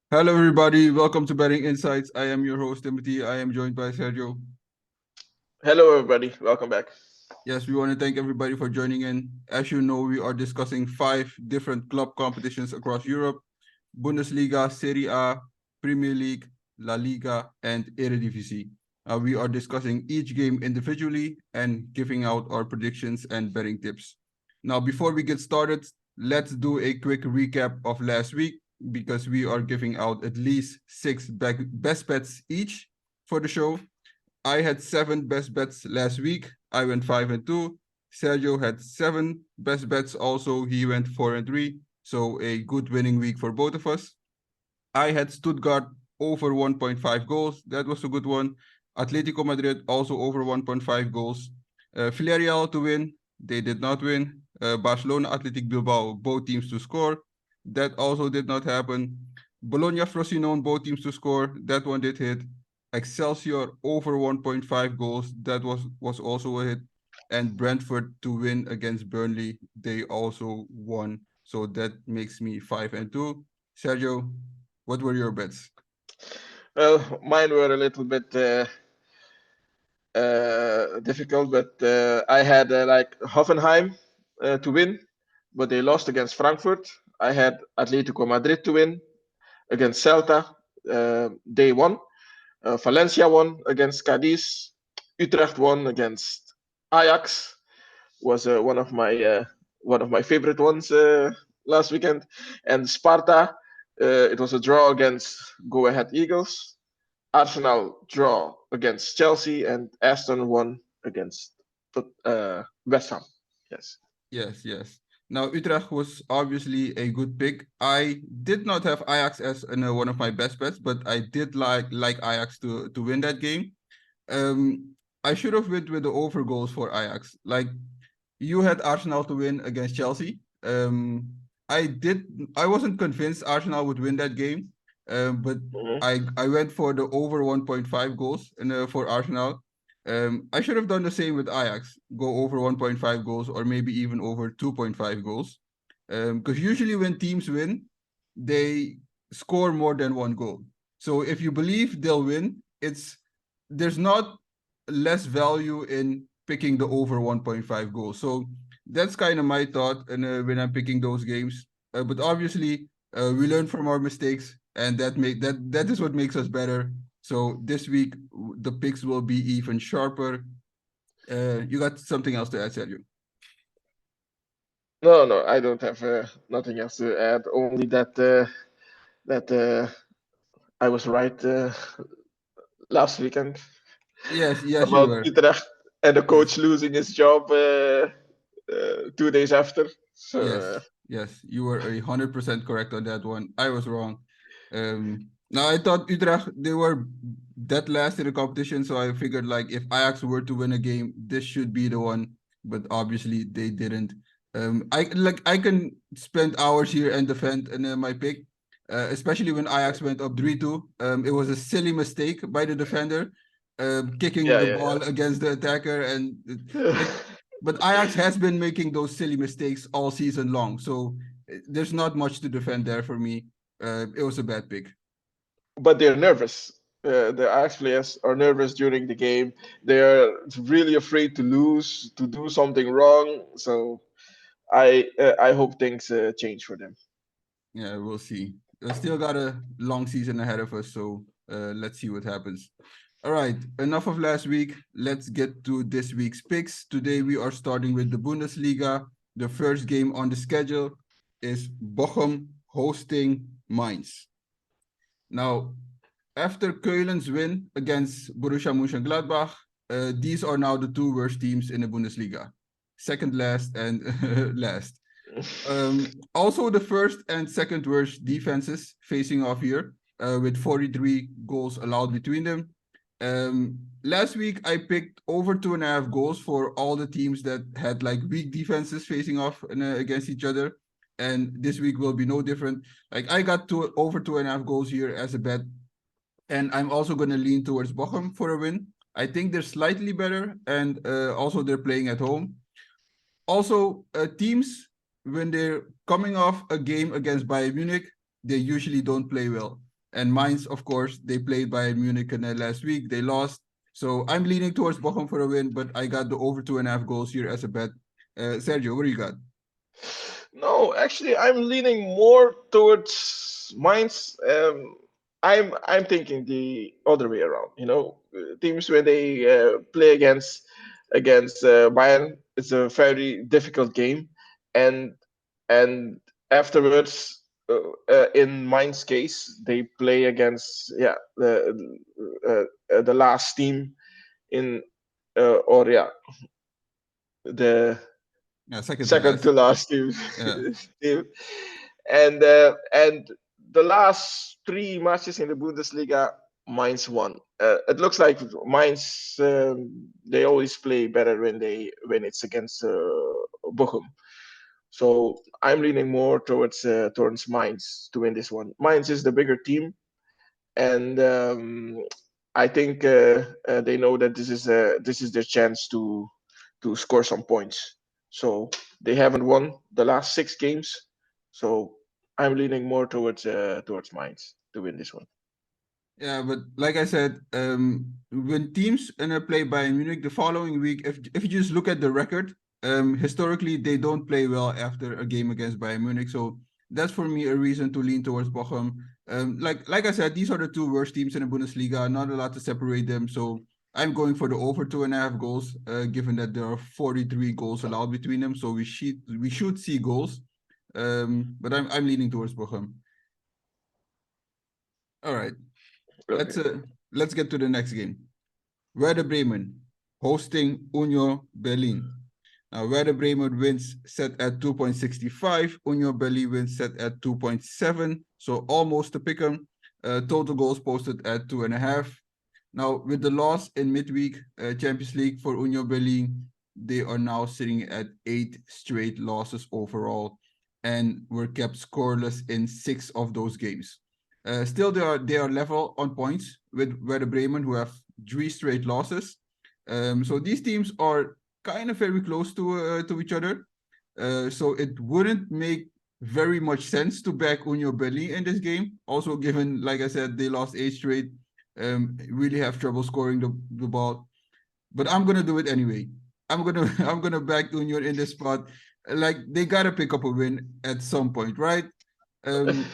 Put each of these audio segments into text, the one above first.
Hello, everybody. Welcome to Betting Insights. I am your host, Timothy. I am joined by Sergio. Hello, everybody. Welcome back. Yes, we want to thank everybody for joining in. As you know, we are discussing five different club competitions across Europe: Bundesliga, Serie A, Premier League, La Liga, and Eredivisie. We are discussing each game individually and giving out our predictions and betting tips. Now, before we get started, let's do a quick recap of last week because we are giving out at least six best bets each for the show. I had seven best bets last week. I went 5-2. Sergio had seven best bets also. He went 4-3. So a good winning week for both of us. I had Stuttgart over 1.5 goals. That was a good one. Atletico Madrid also over 1.5 goals. Villarreal to win. They did not win. Barcelona, Athletic Bilbao, both teams to score. That also did not happen. Bologna, Frosinone, both teams to score. That one did hit. Excelsior over 1.5 goals. That was also a hit. And Brentford to win against Burnley. They also won. So that makes me 5-2. Sergio, what were your bets? Well, mine were a little bit difficult, but I had like Hoffenheim to win, but they lost against Frankfurt. I had Atletico Madrid to win against Celta. They won. Valencia won against Cadiz. Utrecht won against Ajax. Was one of my favorite ones last weekend. And Sparta, it was a draw against Go Ahead Eagles. Arsenal draw against Chelsea, and Aston won against West Ham. Yes. Yes, yes. Now, Utrecht was obviously a good pick. I did not have Ajax as one of my best bets, but I did like Ajax to win that game. I should have went with the over goals for Ajax. Like you had Arsenal to win against Chelsea. I did. I wasn't convinced Arsenal would win that game, but Mhm. I went for the over 1.5 goals for Arsenal. I should have done the same with Ajax. Go over 1.5 goals or maybe even over 2.5 goals. Because usually when teams win, they score more than one goal. So if you believe they'll win, there's not less value in picking the over 1.5 goals. So that's kind of my thought and when I'm picking those games. But obviously, we learn from our mistakes, and that is what makes us better. So this week the picks will be even sharper. You got something else to add, Sergio? No, no, I don't have nothing else to add. Only that I was right last weekend Yes, you about were. Utrecht and the coach Yes. losing his job 2 days after. So Yes, you were 100% correct on that one. I was wrong. Now I thought Utrecht they were dead last in the competition, so I figured like if Ajax were to win a game, this should be the one. But obviously they didn't. I can spend hours here and defend my pick, especially when Ajax went up 3-2. It was a silly mistake by the defender, kicking yeah, the yeah, ball against the attacker, and yeah. like but Ajax has been making those silly mistakes all season long, so there's not much to defend there for me. It was a bad pick. But they're nervous. The Ajax players are nervous during the game. They're really afraid to lose, to do something wrong. So I hope things change for them. Yeah, we'll see. We still got a long season ahead of us, so let's see what happens. All right, enough of last week. Let's get to this week's picks. Today we are starting with the Bundesliga. The first game on the schedule is Bochum hosting Mainz. Now, after Keulen's win against Borussia Mönchengladbach, these are now the two worst teams in the Bundesliga, second last and last. Also, the first and second worst defenses facing off here, with 43 goals allowed between them. Last week, I picked over 2.5 goals for all the teams that had like weak defenses facing off against each other. And this week will be no different. Like I got over 2.5 goals here as a bet, and I'm also going to lean towards Bochum for a win. I think they're slightly better, and also they're playing at home. Also, teams, when they're coming off a game against Bayern Munich, they usually don't play well. And Mainz, of course, they played Bayern Munich last week. They lost. So I'm leaning towards Bochum for a win, but I got the over 2.5 goals here as a bet. Sergio, what do you got? No, actually, I'm leaning more towards Mainz. I'm thinking the other way around. Teams when they play against Bayern, it's a very difficult game, and and afterwards, in Mainz case, they play against the last team in or yeah the Yeah, second to second last. to last team. Yeah. team. And the last three matches in the Bundesliga, Mainz won. It looks like Mainz they always play better when it's against Bochum. So I'm leaning more towards Mainz to win this one. Mainz is the bigger team, and I think they know that this is their chance to score some points. So they haven't won the last six games. So I'm leaning more towards Mainz to win this one. Yeah, but like I said, when teams play Bayern Munich the following week, if you just look at the record, historically they don't play well after a game against Bayern Munich. So that's for me a reason to lean towards Bochum. Like I said, these are the two worst teams in the Bundesliga. Not a lot to separate them. So I'm going for the over 2.5 goals, given that there are 43 goals allowed between them. So we should see goals. But I'm leaning towards Bochum. All right. Okay. Let's get to the next game. Werder Bremen hosting Union Berlin. Now, Werder Bremen wins set at 2.65. Union Berlin wins set at 2.7. So almost a pick 'em. Total goals posted at 2.5. Now, with the loss in midweek Champions League for Union Berlin, they are now sitting at 8 straight losses overall and were kept scoreless in 6 of those games. Still, they are level on points with Werder Bremen, who have 3 straight losses. So these teams are kind of very close to each other. So it wouldn't make very much sense to back Union Berlin in this game. Also, given, like I said, they lost 8 straight, really have trouble scoring the ball. But I'm gonna do it anyway. I'm gonna back Union in this spot. Like they gotta pick up a win at some point, right? Um,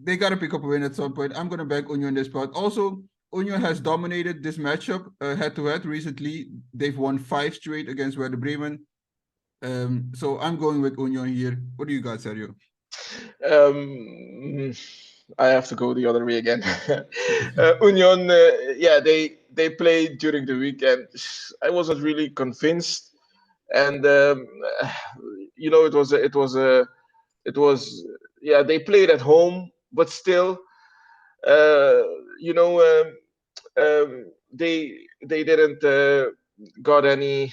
they gotta pick up a win at some point. I'm gonna back Union in this spot. Also, Union has dominated this matchup head to head recently. They've won 5 straight against Werder Bremen. So I'm going with Union here. What do you got, Sergio? Um, I have to go the other way again. Union, yeah, they played during the weekend. I wasn't really convinced, and it was yeah, they played at home, but still, uh, you know, they didn't got any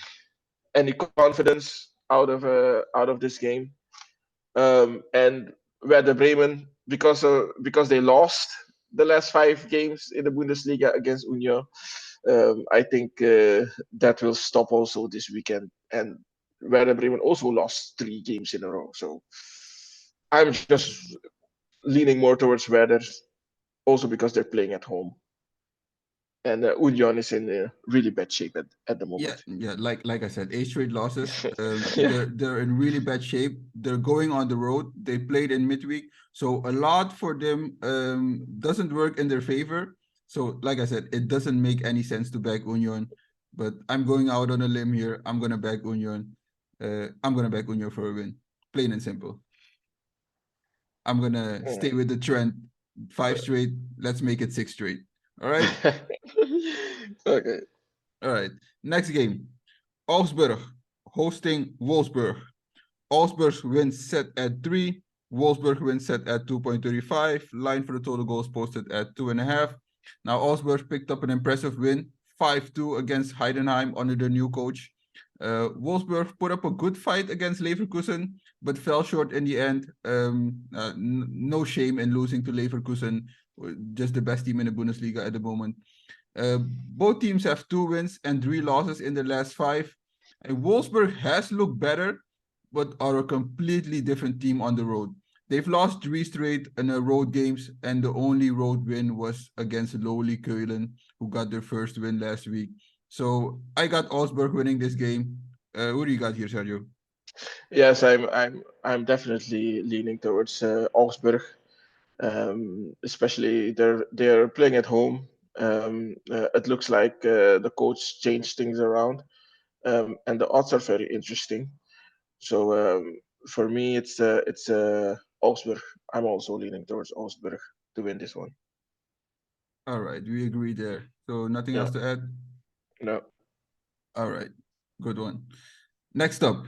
confidence out of this game. And Werder Bremen, because they lost the last 5 games in the Bundesliga against Union, I think that will stop also this weekend. And Werder Bremen also lost 3 games in a row. So I'm just leaning more towards Werder, also because they're playing at home. And Union is in really bad shape at the Yeah, moment. yeah, like I said, 8 straight losses. Yeah. They're in really bad shape. They're going on the road. They played in midweek, so a lot for them doesn't work in their favor. So, like I said, it doesn't make any sense to back Union. But I'm going out on a limb here. I'm gonna back Union. I'm gonna back Union for a win, plain and simple. I'm gonna stay with the trend. 5 straight. Let's make it 6 straight. All right. Okay. All right. Next game. Augsburg hosting Wolfsburg. Augsburg wins set at 3. Wolfsburg wins set at 2.35. Line for the total goals posted at 2.5. Now, Augsburg picked up an impressive win, 5-2 against Heidenheim under their new coach. Wolfsburg put up a good fight against Leverkusen, but fell short in the end. No shame in losing to Leverkusen, just the best team in the Bundesliga at the moment. Both teams have 2 wins and 3 losses in their last 5. And Wolfsburg has looked better, but are a completely different team on the road. They've lost three straight in road games, and the only road win was against lowly Keulen, who got their first win last week. So I got Augsburg winning this game. Who do you got here, Sergio? Yes, I'm definitely leaning towards Augsburg. Especially they're playing at home. It looks like the coach changed things around, and the odds are very interesting. So for me, it's Augsburg. I'm also leaning towards Augsburg to win this one. All right, we agree there. So nothing Yeah, else to add? no. All right, good one. Next up,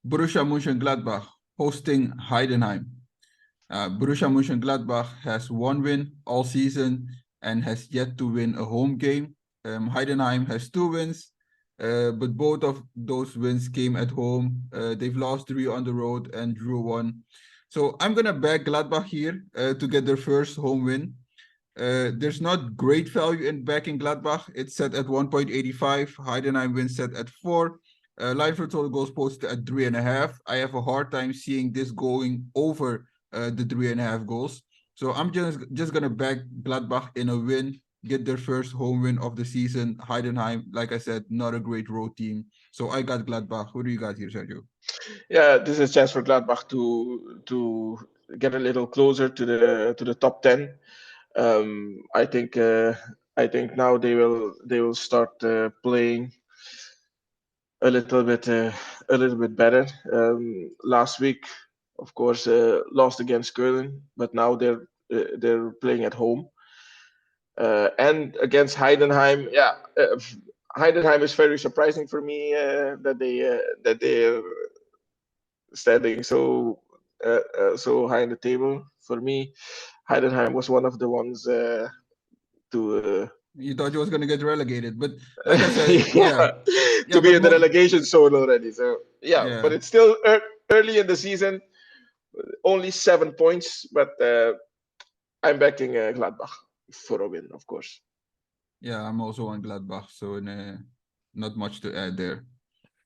Borussia Mönchengladbach hosting Heidenheim. Borussia Mönchengladbach has one win all season and has yet to win a home game. Heidenheim has two wins, but both of those wins came at home. They've lost three on the road and drew one. So I'm gonna back Gladbach here to get their first home win. There's not great value in backing Gladbach. It's set at 1.85. Heidenheim wins set at 4. Line for total goals posted at 3.5. I have a hard time seeing this going over the 3.5 goals. So I'm just gonna back Gladbach in a win, get their first home win of the season. Heidenheim, like I said, not a great road team. So I got Gladbach. Who do you got here, Sergio? Yeah, this is a chance for Gladbach to get a little closer to the top 10. I think now they will start playing a little bit better. Last week, of course, lost against Köln, but now they're playing at home and against Heidenheim. Yeah, Heidenheim is very surprising for me that they're standing so high in the table. For me, Heidenheim was one of the ones to You thought you was gonna get relegated, but like I said, yeah, yeah, yeah, to be but in the relegation zone already. So yeah, but yeah. it's still early in the season, only 7 points. But I'm backing Gladbach for a win, of course. Yeah, I'm also on Gladbach, so not much to add there.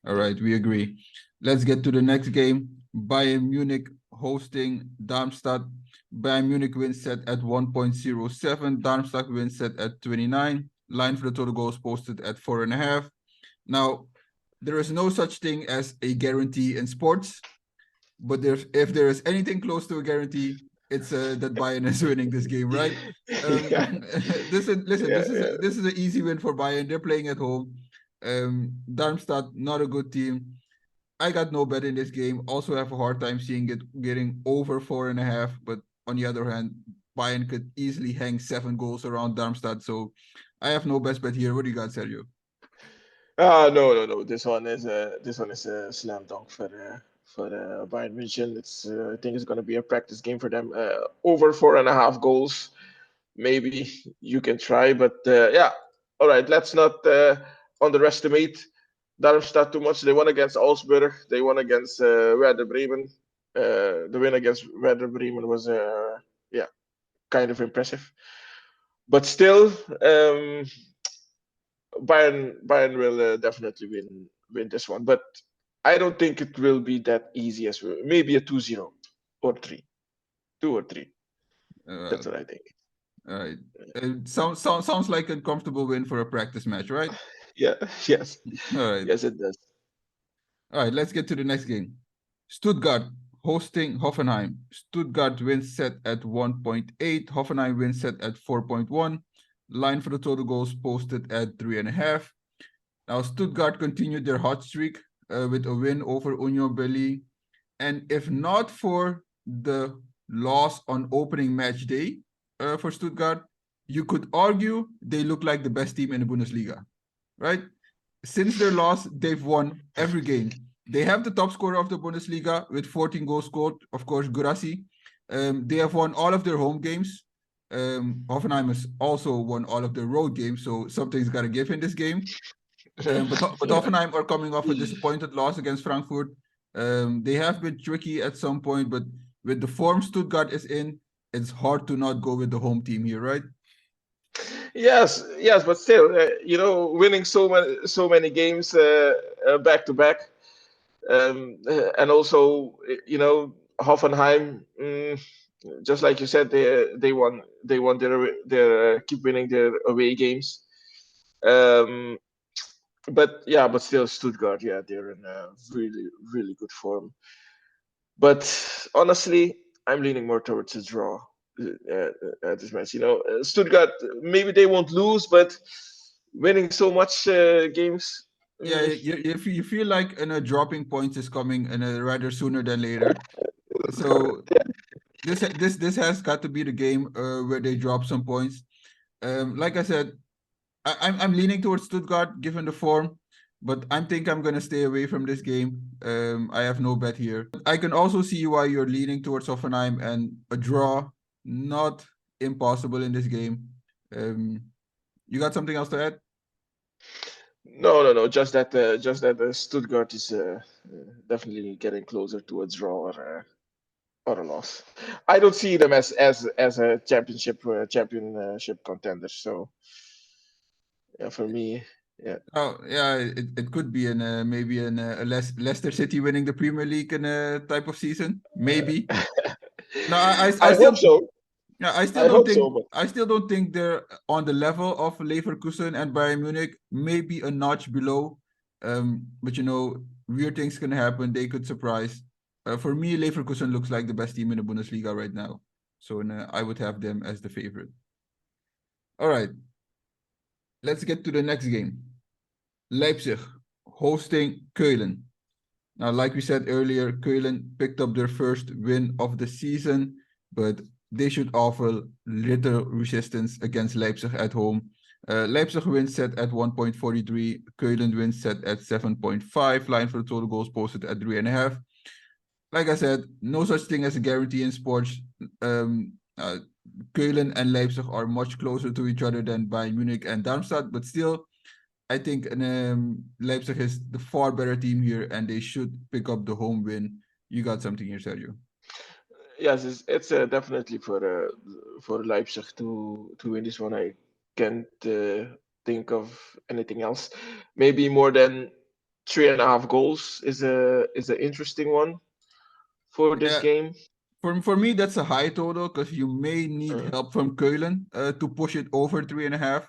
All right, we agree. Let's get to the next game. Bayern Munich hosting Darmstadt. Bayern Munich wins set at 1.07. Darmstadt wins set at 29. Line for the total goals posted at 4.5. Now, there is no such thing as a guarantee in sports, but if there is anything close to a guarantee, it's that Bayern is winning this game, right? Yeah, yeah, yeah. This is an easy win for Bayern. They're playing at home. Darmstadt, not a good team. I got no bet in this game. Also have a hard time seeing it getting over 4.5. But on the other hand, Bayern could easily hang 7 goals around Darmstadt. So I have no best bet here. What do you got, Sergio? No, no, no. This one is a slam dunk for Bayern München. I think it's going to be a practice game for them. Over 4.5 goals. Maybe you can try, but yeah. All right, let's not underestimate Darmstadt too much. They won against Augsburg. They won against Werder Bremen. The win against Werder Bremen was yeah, kind of impressive. But still, Bayern will definitely win this one. But I don't think it will be that easy as well. Maybe a 2-0 or 3. 2 or 3. Uh, That's what I think. all right. Sounds like a comfortable win for a practice match, right? Yeah, yes. All right. Yes, it does. All right, let's get to the next game. Stuttgart hosting Hoffenheim. Stuttgart wins set at 1.8. Hoffenheim wins set at 4.1. Line for the total goals posted at 3.5. Now, Stuttgart continued their hot streak with a win over Union Berlin. And if not for the loss on opening match day for Stuttgart, you could argue they look like the best team in the Bundesliga, right? Since their loss, they've won every game. They have the top scorer of the Bundesliga with 14 goals scored, of course, Gurasi. They have won all of their home games. Hoffenheim has also won all of their road games, so something's got to give in this game. But Yeah. Hoffenheim are coming off a disappointed loss against Frankfurt. They have been tricky at some point, but with the form Stuttgart is in, it's hard to not go with the home team here, right? Yes, yes, but still, winning so many games back to back, and also, Hoffenheim, just like you said, they won their keep winning their away games. Um, but yeah, but still Stuttgart, yeah, they're in a really really good form. But honestly, I'm leaning more towards a draw at this match. Stuttgart, maybe they won't lose, but winning so much games. Yeah, if you feel like dropping points is coming rather sooner than later. So this has got to be the game where they drop some points. Like I said, I'm leaning towards Stuttgart given the form, but I'm gonna stay away from this game. I have no bet here. I can also see why you're leaning towards Hoffenheim, and a draw not impossible in this game. Um, you got something else to add? No, no, no. Just that Stuttgart is definitely getting closer to a draw or a loss. I don't see them as a championship contender. So yeah, for me, yeah. Oh yeah, it could be maybe a Leicester City winning the Premier League in a type of season. Maybe. No, I I hope still so. yeah, I hope so. But I still don't think they're on the level of Leverkusen and Bayern Munich. Maybe a notch below. But weird things can happen. They could surprise. For me, Leverkusen looks like the best team in the Bundesliga right now. So I would have them as the favorite. All right, let's get to the next game. Leipzig hosting Keulen. Now, like we said earlier, Keulen picked up their first win of the season, but they should offer little resistance against Leipzig at home. Leipzig wins set at 1.43, Keulen wins set at 7.5, line for the total goals posted at 3.5. Like I said, no such thing as a guarantee in sports. Keulen and Leipzig are much closer to each other than Bayern Munich and Darmstadt, but still, I think Leipzig is the far better team here, and they should pick up the home win. You got something here, Sergio. yes, it's definitely for Leipzig to win this one. I can't think of anything else. Maybe more than 3.5 goals is an interesting one for this Yeah, game. for me that's a high total because you may need Uh, help from Keulen to push it over 3.5.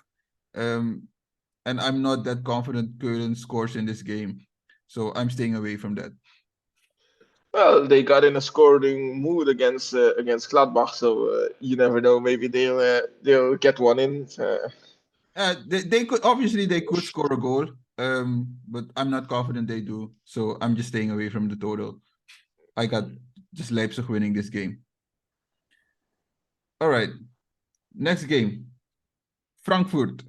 And I'm not that confident Keulen scores in this game, so I'm staying away from that. well, they got in a scoring mood against Gladbach, so you never know. Maybe they'll get one in. They could they could score a goal, but I'm not confident they do, so I'm just staying away from the total. I got just Leipzig winning this game. All right, next game. Frankfurt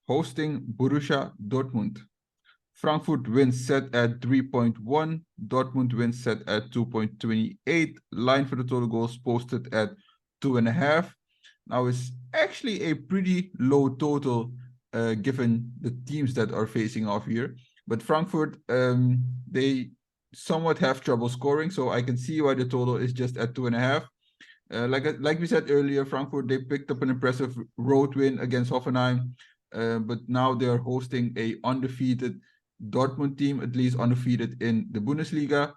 hosting Borussia Dortmund. Frankfurt wins set at 3.1. Dortmund wins set at 2.28. Line for the total goals posted at 2.5. Now it's actually a pretty low total given the teams that are facing off here. But Frankfurt, they somewhat have trouble scoring, so I can see why the total is just at 2.5. Like we said earlier, Frankfurt they picked up an impressive road win against Hoffenheim, but now they are hosting a undefeated Dortmund team, at least undefeated in the Bundesliga.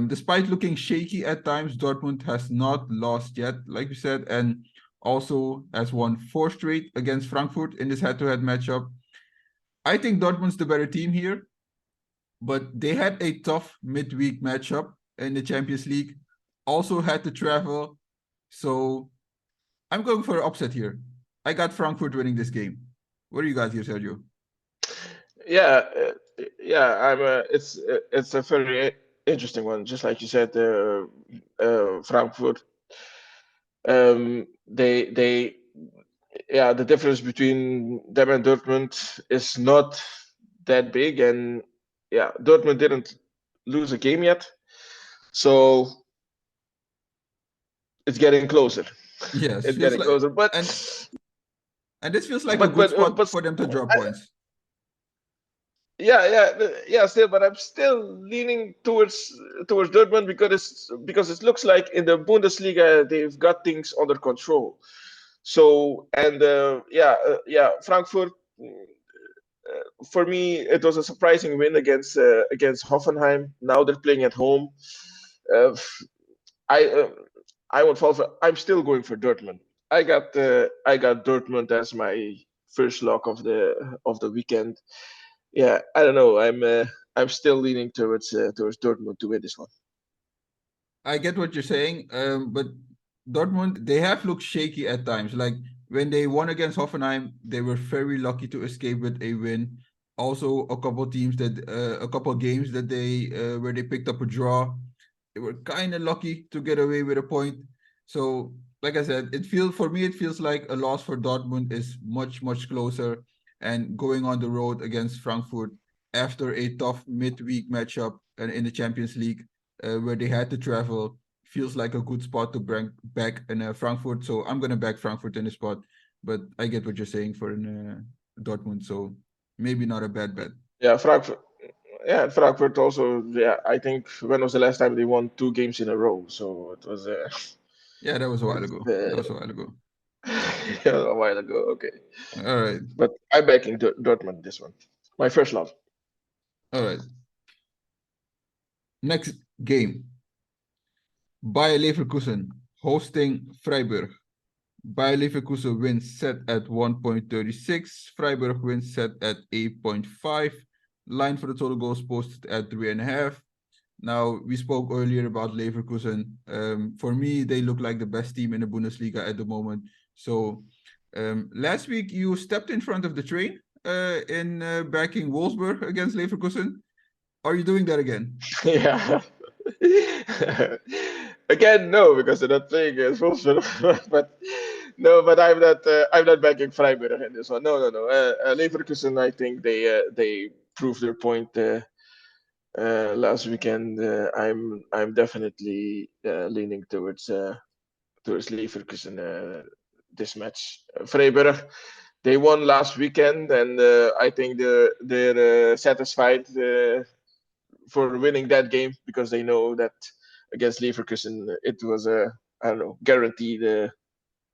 Despite looking shaky at times, Dortmund has not lost yet, like we said, and also has won 4 straight against Frankfurt in this head-to-head matchup. I think Dortmund's the better team here, but they had a tough midweek matchup in the Champions League. Also had to travel, so I'm going for an upset here. I got Frankfurt winning this game. What do you got here, Sergio? Yeah, yeah. It's a very interesting one. Just like you said, Frankfurt. They yeah. The difference between them and Dortmund is not that big, and yeah, Dortmund didn't lose a game yet, so it's getting closer. Yes, It's feels getting like closer, but and this feels like a but good but uh, spot but for them to drop I, points. yeah. Still, but I'm still leaning towards Dortmund because it looks like in the Bundesliga they've got things under control. So and Frankfurt. For me, it was a surprising win against Hoffenheim. Now they're playing at home. Uh, I won't fall for. I'm still going for Dortmund. I got Dortmund as my first lock of the weekend. Yeah, I don't know. I'm still leaning towards Dortmund to win this one. I get what you're saying, but Dortmund, they have looked shaky at times. Like when they won against Hoffenheim, they were very lucky to escape with a win. Also, a couple games that they where they picked up a draw, they were kind of lucky to get away with a point. So, like I said, it feels like a loss for Dortmund is much closer. And going on the road against Frankfurt after a tough midweek matchup and in the Champions League where they had to travel. Feels like a good spot to bring back in Frankfurt. So I'm gonna back Frankfurt in the spot, but I get what you're saying for Dortmund. So maybe not a bad bet. Yeah, Frankfurt. Yeah, Frankfurt also. Yeah, I think when was the last time they won 2 games in a row? So it was Yeah, that was a while it's, ago. That was a while ago. yeah, a while ago. Okay, All right, but I'm backing Dortmund this one. My first love. all right. Next game: Bayer Leverkusen hosting Freiburg. Bayer Leverkusen wins set at 1.36. Freiburg wins set at 8.5. Line for the total goals posted at 3.5. Now, we spoke earlier about Leverkusen. For me, they look like the best team in the Bundesliga at the moment. So, last week you stepped in front of the train in backing Wolfsburg against Leverkusen. Are you doing that again? Yeah. Again, no, because they're not playing against Wolfsburg. But no, but I'm not backing Freiburg in this one. No. Leverkusen, I think they proved their point last weekend. I'm definitely leaning towards Leverkusen this match. Freiburg, they won last weekend, and I think they're satisfied for winning that game because they know that against Leverkusen it was a, I don't know, guaranteed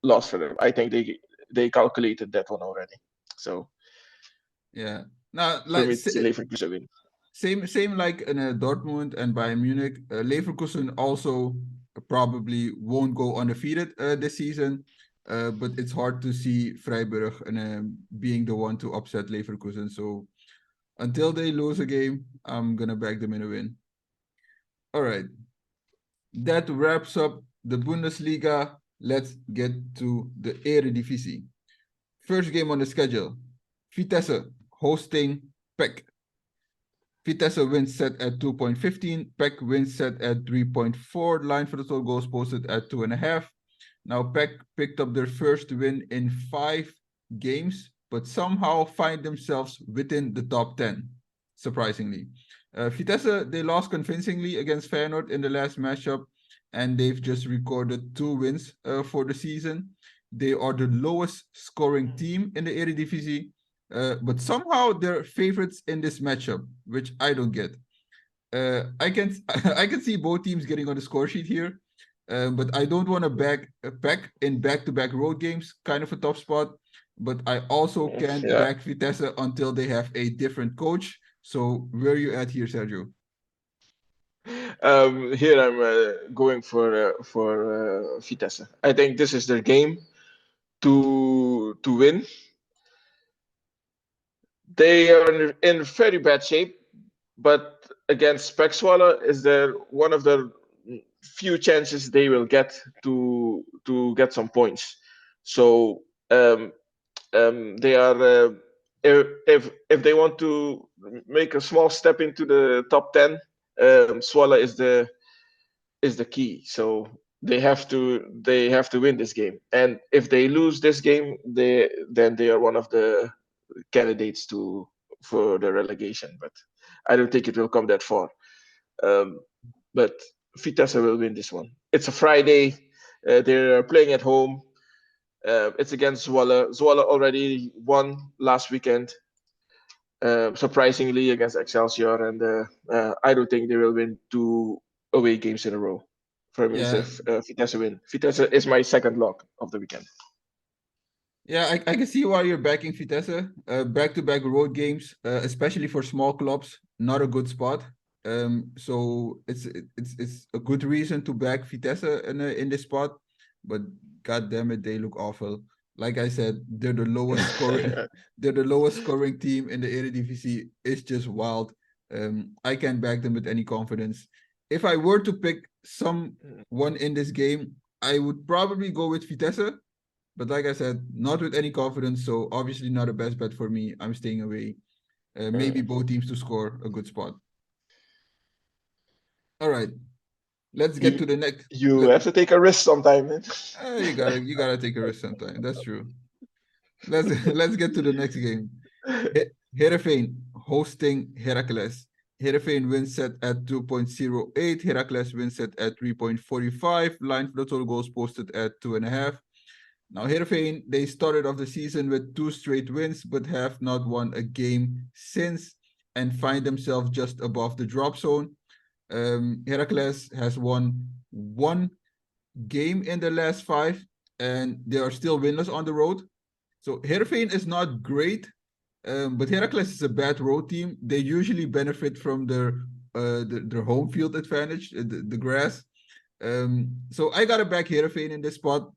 loss for them. I think they calculated that one already. So Yeah. Now, for like me, it's a Leverkusen win. same like in Dortmund and Bayern Munich. Leverkusen also probably won't go undefeated this season, but it's hard to see Freiburg and being the one to upset Leverkusen. So until they lose a game, I'm gonna back them in a win. All right, that wraps up the Bundesliga. Let's get to the Eredivisie. First game on the schedule: Vitesse hosting PEC. Vitesse wins set at 2.15. PEC wins set at 3.4. Line for the total goals posted at 2.5. Now, PEC picked up their first win in 5 games, but somehow find themselves within the top 10, surprisingly. Vitesse, they lost convincingly against Feyenoord in the last matchup, and they've just recorded 2 wins for the season. They are the lowest scoring team in the Eredivisie, but somehow they're favorites in this matchup, which I don't get. I can I can see both teams getting on the score sheet here, but I don't want to back in back-to-back road games. Kind of a tough spot, but I also can't Yeah. back Vitesse until they have a different coach. So where are you at here, Sergio? Here I'm going for Vitesse. I think this is their game to win. They are in very bad shape, but against Spexwaller is there one of the few chances they will get to get some points. So they are if they want to make a small step into the top 10, Swallow is the key. So they have to win this game, and if they lose this game, they are one of the candidates to for the relegation. But I don't think it will come that far. Um, but Vitesse will win this one. It's a Friday. They're playing at home. It's against Zwolle. Zwolle already won last weekend, surprisingly against Excelsior, and I don't think they will win 2 away games in a row. For me, it's a Yeah, Vitesse win. Vitesse is my second lock of the weekend. yeah, I can see why you're backing Vitesse. Back-to-back road games, especially for small clubs, not a good spot. So it's a good reason to back Vitesse in this spot, but god damn it, they look awful. Like I said, they're the lowest scoring they're the lowest scoring team in the Eredivisie. It's just wild. I can't back them with any confidence. If I were to pick someone in this game, I would probably go with Vitesse, but like I said, not with any confidence. So obviously not a best bet for me. I'm staying away. Maybe both teams to score a good spot. All right, let's get you to the next. you Let, have to take a risk sometime, man. you gotta take a risk sometime. That's true. Let's let's get to the next game. Heerenveen hosting Heracles. Heerenveen wins set at 2.08. Heracles wins set at 3.45. Line for the total goals posted at 2.5. Now Heerenveen, they started off the season with 2 straight wins, but have not won a game since and find themselves just above the drop zone. Heracles has won 1 game in the last 5, and they are still winless on the road. So Heerenveen is not great, but Heracles is a bad road team. They usually benefit from their home field advantage, the grass. So I gotta back Heerenveen in this spot.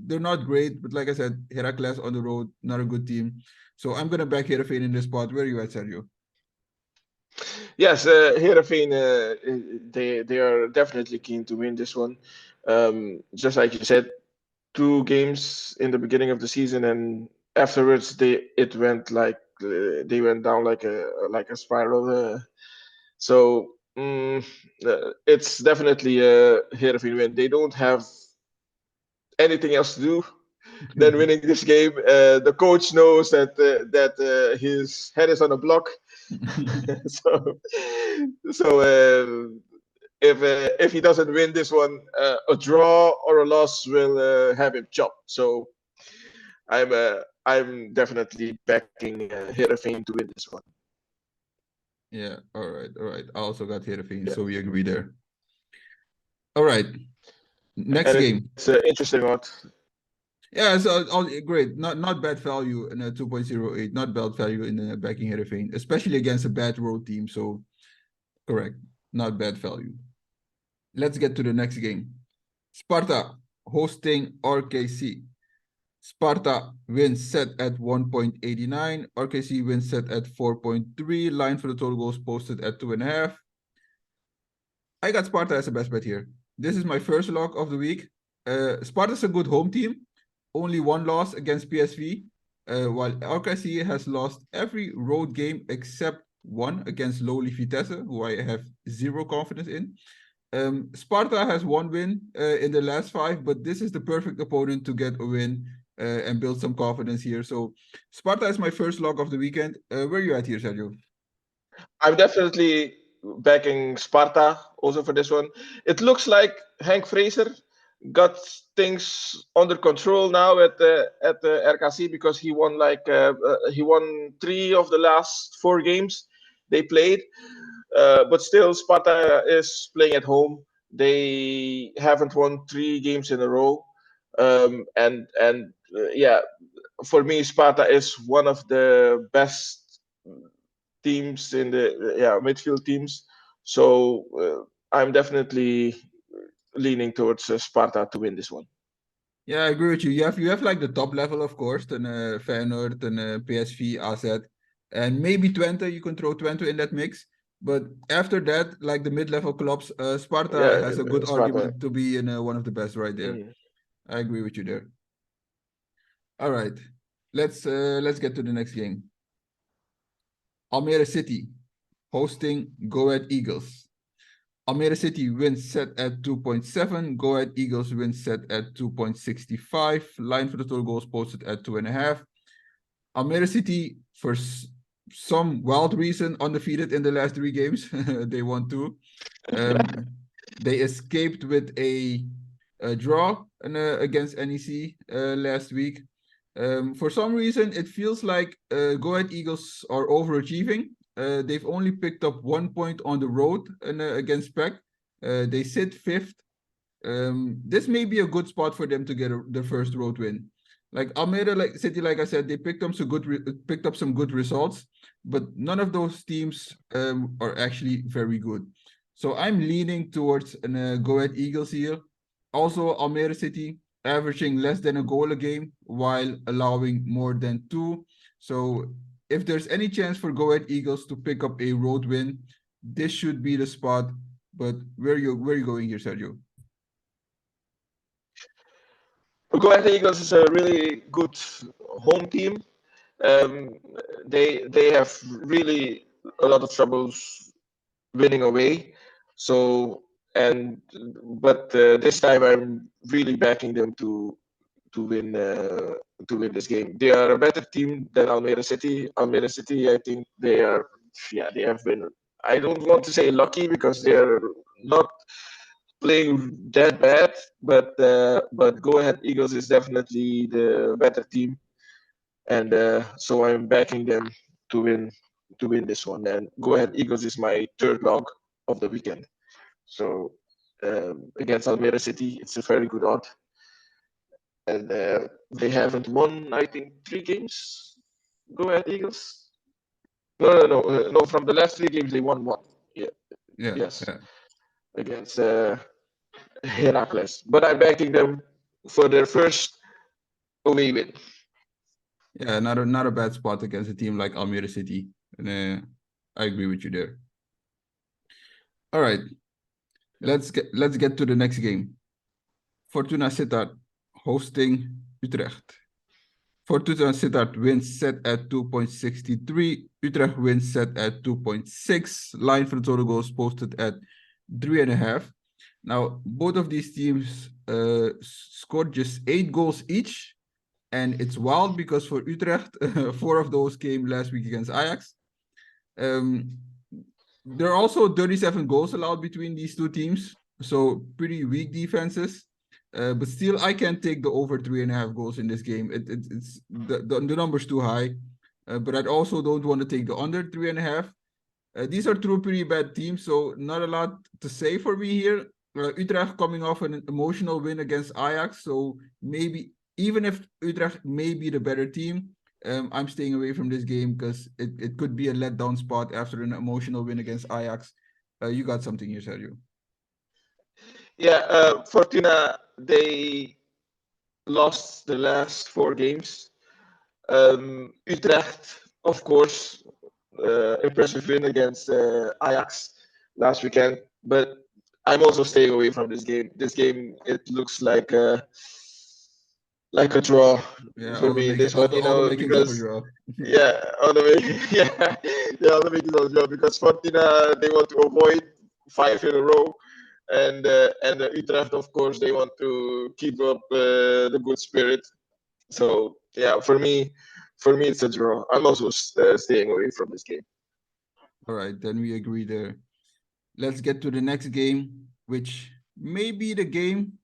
They're not great, but like I said, Heracles on the road, not a good team. So I'm gonna back Heerenveen in this spot. Where are you at, Sergio? Yes, Heerenveen, they are definitely keen to win this one. Just like you said, 2 games in the beginning of the season, and afterwards it went like they went down like a spiral. It's definitely a Heerenveen win. They don't have anything else to do than winning this game. The coach knows that his head is on a block. so so if he doesn't win this one, a draw or a loss will have him chopped. So I'm definitely backing Heerenveen to win this one. Yeah, all right, all right. I also got Heerenveen, Yeah, so we agree there. All right, next and game. it's an interesting one. Yeah, so all great. Not bad value in a 2.08. Not bad value in backing Heerenveen, especially against a bad road team. So correct, not bad value. Let's get to the next game. Sparta hosting RKC. Sparta wins set at 1.89. RKC wins set at 4.3. Line for the total goals posted at 2.5. I got Sparta as a best bet here. This is my first lock of the week. Sparta's a good home team. Only 1 loss against PSV, while RKC has lost every road game except 1 against lowly Vitesse, who I have 0 confidence in. Sparta has 1 win in the last 5, but this is the perfect opponent to get a win and build some confidence here. So Sparta is my first lock of the weekend. Where are you at here, Sergio? I'm definitely backing Sparta also for this one. It looks like Hank Fraser got things under control now at the RKC because he won 3 of the last 4 games they played. But still, Sparta is playing at home. They haven't won 3 games in a row, yeah, for me, Sparta is one of the best teams in the midfield teams. So I'm definitely leaning towards Sparta to win this one. Yeah, I agree with you. You have like the top level, of course, then Feyenoord and PSV, AZ, and maybe Twente. You can throw Twente in that mix. But after that, like the mid-level clubs, Sparta Yeah, has a good Sparta. argument to be in one of the best right there. Mhm. I agree with you there. All right, let's get to the next game. Almere City hosting Go Ahead Eagles. Almere City wins set at 2.7. Go Ahead Eagles wins set at 2.65. Line for the total goals posted at 2.5. Almere City, for some wild reason, undefeated in the last 3 games. They won 2. Um, they escaped with a draw against NEC last week. For some reason, it feels like Go Ahead Eagles are overachieving. They've only picked up 1 point on the road against PEC. They sit 5th. This may be a good spot for them to get their first road win. Like Almeida, like City, like I said, they picked up some good results, but none of those teams are actually very good. So I'm leaning towards an go ahead Eagles here. Also, Almeida City averaging less than a goal a game while allowing more than two. So if there's any chance for go ahead Eagles to pick up a road win, this should be the spot. But where you going here, Sergio? Go Ahead Eagles is a really good home team. Um, they have really a lot of troubles winning away. So and but this time I'm really backing them to win to win this game. They are a better team than Almeida City. Almeida City, I think they have been. I don't want to say lucky because they are not playing that bad, but Go Ahead Eagles is definitely the better team, and so I'm backing them to win this one. And Go Ahead Eagles is my third log of the weekend. So against Almeida City, it's a very good odd, and they haven't won, I think, 3 games. Go Ahead Eagles. No. From the last 3 games, they won one. Yeah, Yeah, yes, yeah, against Heracles. But I'm backing them for their first away win. yeah. Not a bad spot against a team like Almeida City. And I agree with you there. All right, let's get to the next game. Fortuna Sittard hosting Utrecht. Fortuna Sittard wins set at 2.63. Utrecht wins set at 2.6. Line for the total goals posted at 3.5. Now, both of these teams scored just 8 goals each. And it's wild because for Utrecht, 4 of those came last week against Ajax. Um, there are also 37 goals allowed between these two teams, so pretty weak defenses. But still, I can't take the over 3.5 goals in this game. It's the number's too high. But I also don't want to take the under 3.5. These are two pretty bad teams, so not a lot to say for me here. Utrecht coming off an emotional win against Ajax, so maybe even if Utrecht may be the better team, I'm staying away from this game because it could be a letdown spot after an emotional win against Ajax. You got something here, Sergio. Yeah, Fortuna, they lost the last 4 games. Utrecht, of course, impressive win against Ajax last weekend, but I'm also staying away from this game. This game, it looks like a draw Yeah, for me. This all one, the all the makings of a because draw. yeah, all the way, yeah, all the makings of a draw because Fortuna they want to avoid 5 in a row, and Utrecht, of course, they want to keep up the good spirit. So yeah, for me, it's a draw. I'm also staying away from this game. All right, then we agree there. Let's get to the next game, which may be the game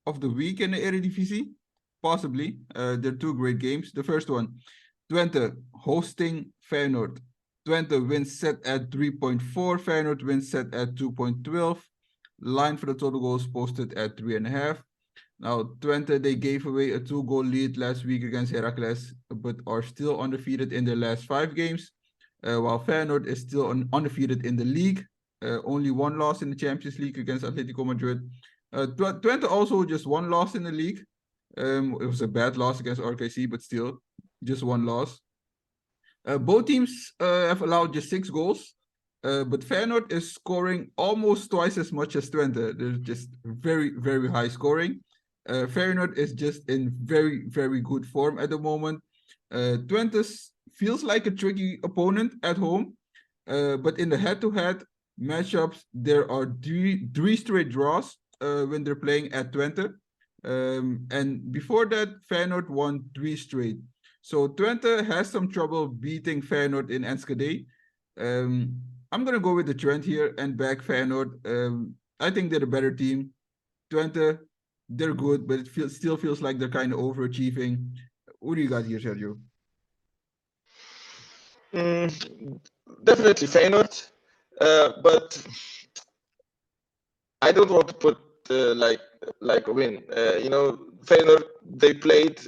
of the week in the Eredivisie. Possibly. They're two great games. The first one, Twente hosting Feyenoord. Twente wins set at 3.4. Feyenoord wins set at 2.12. Line for the total goals posted at 3.5. Now, Twente, they gave away a 2-goal lead last week against Heracles, but are still undefeated in their last 5 games, while Feyenoord is still undefeated in the league. Only one loss in the Champions League against Atletico Madrid. Twente also just one loss in the league. It was a bad loss against RKC, but still, just one loss. Both teams have allowed just 6 goals, but Feyenoord is scoring almost twice as much as Twente. There's just very, very high scoring. Feyenoord is just in very, very good form at the moment. Twente feels like a tricky opponent at home, but in the head-to-head matchups, there are three straight draws when they're playing at Twente. And before that, Feyenoord won 3 straight. So Twente has some trouble beating Feyenoord in Enschede. I'm gonna go with the trend here and back Feyenoord. I think they're a better team. Twente, they're good, but still feels like they're kind of overachieving. What do you got here, Sergio? Definitely Feyenoord, but I don't want to put like a win. Feyenoord, they played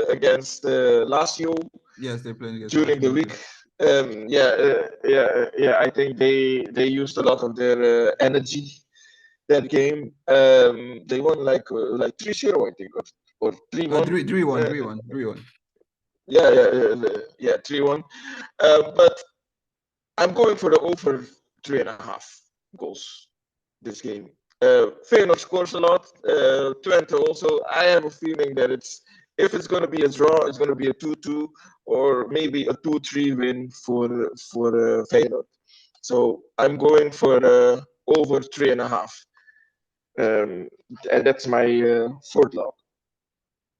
against Lazio Yes, they're playing against during the Lazio week. too. Yeah. I think they used a lot of their energy that game. They won like 3-0, I think, or 3-1. 3-1, Uh, 3-1, 3-1. yeah, 3-1. But I'm going for the over 3.5 goals this game. Feyenoord scores a lot. Twente also. I have a feeling that if it's going to be a draw, it's going to be a 2-2 or maybe a 2-3 win for Feyenoord. So I'm going for over 3.5. And that's my fourth log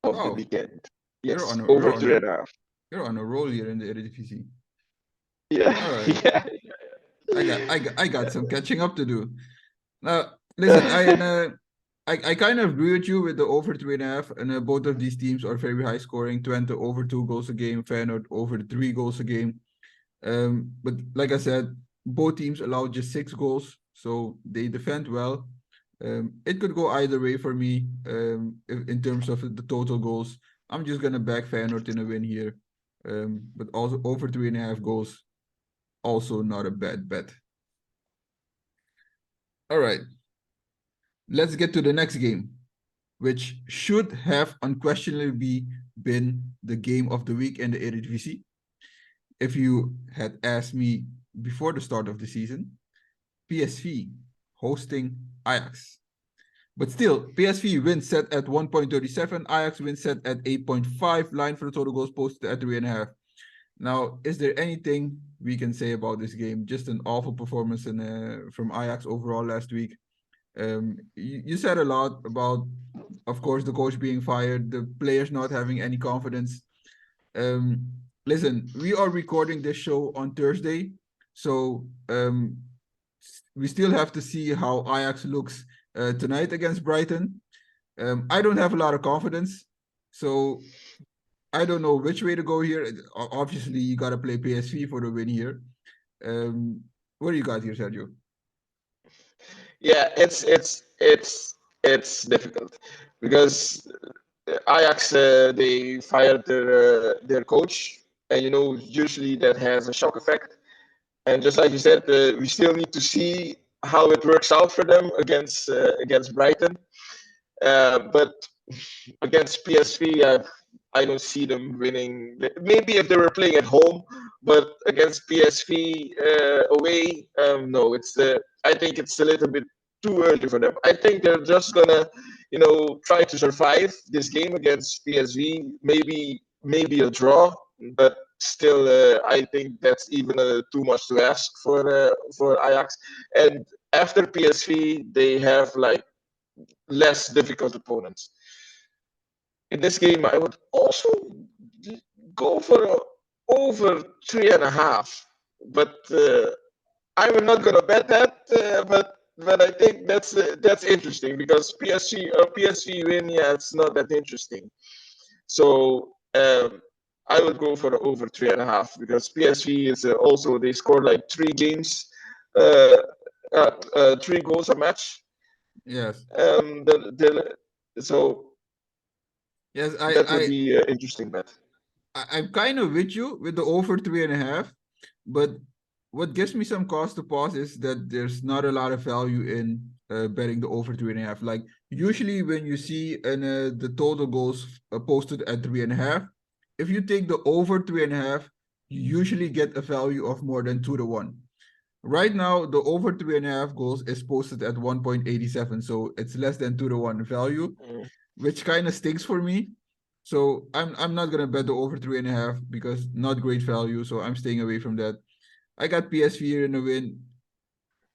of the Wow, weekend. you're on Yes, a over 3.5. you're on a roll here in the Eredivisie. Yeah, All right, I got some catching up to do. Now, listen, yeah. I kind of agree with you with the over 3.5, and both of these teams are very high scoring. Twente over 2 goals a game, Feyenoord over 3 goals a game. But like I said, both teams allowed just 6 goals, so they defend well. It could go either way for me in terms of the total goals. I'm just gonna back Feyenoord in a win here, but also over 3.5 goals, also not a bad bet. All right, let's get to the next game, which should have unquestionably been the game of the week in the Eredivisie. If you had asked me before the start of the season, PSV hosting Ajax. But still, PSV wins set at 1.37, Ajax wins set at 8.5, line for the total goals posted at 3.5. Now, is there anything we can say about this game? Just an awful performance from Ajax overall last week. You said a lot about, of course, the coach being fired, the players not having any confidence. Um, Listen, we are recording this show on Thursday, so we still have to see how Ajax looks tonight against Brighton. I don't have a lot of confidence, so I don't know which way to go here. Obviously, you got to play PSV for the win here. What do you got here, Sergio? Yeah, it's difficult because Ajax they fired their coach, and usually that has a shock effect. And just like you said, we still need to see how it works out for them against Brighton. But against PSV, I don't see them winning. Maybe if they were playing at home, but against PSV away, no. I think it's a little bit too early for them. I think they're just gonna, try to survive this game against PSV. Maybe a draw, but still, I think that's even too much to ask for Ajax. And after PSV, they have like less difficult opponents. In this game, I would also go for over 3.5, but I'm not gonna bet that. But I think that's interesting because PSV win, yeah, it's not that interesting. So I would go for the over 3.5 because PSV is also they score like 3 games, uh, 3 goals a match. Yes, So yes, that would be an interesting bet. I'm kind of with you with the over 3.5, but what gives me some cause to pause is that there's not a lot of value in betting the over 3.5. Like usually when you see the total goals posted at 3.5, if you take the over 3.5, you usually get a value of more than 2-1. Right now, the over 3.5 goals is posted at 1.87, so it's less than 2-1 value, Mm. which kind of stinks for me. So I'm not gonna bet the over 3.5 because not great value. So I'm staying away from that. I got PSV here in a win.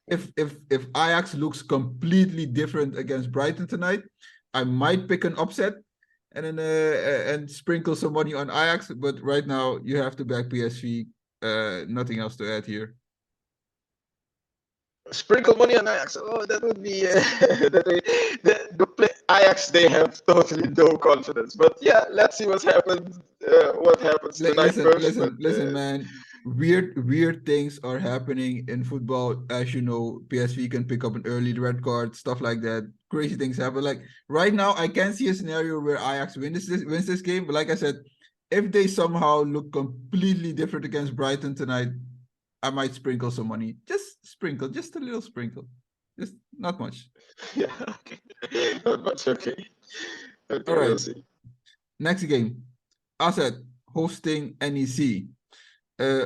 If Ajax looks completely different against Brighton tonight, I might pick an upset and then and sprinkle some money on Ajax. But right now you have to back PSV. Nothing else to add here. Sprinkle money on Ajax. Oh, that would be Ajax. They have totally no confidence. But yeah, let's see what happens. What happens tonight Listen, first. But listen, listen, man. weird things are happening in football. As you know, PSV can pick up an early red card, stuff like that. Crazy things happen. Like right now, I can't see a scenario where Ajax wins this game. But like I said, if they somehow look completely different against Brighton tonight, I might sprinkle some money. Just sprinkle, just a little sprinkle. Just not much. Yeah, okay. Not much, okay. All Okay, right. we'll see. Next game. AZ hosting NEC.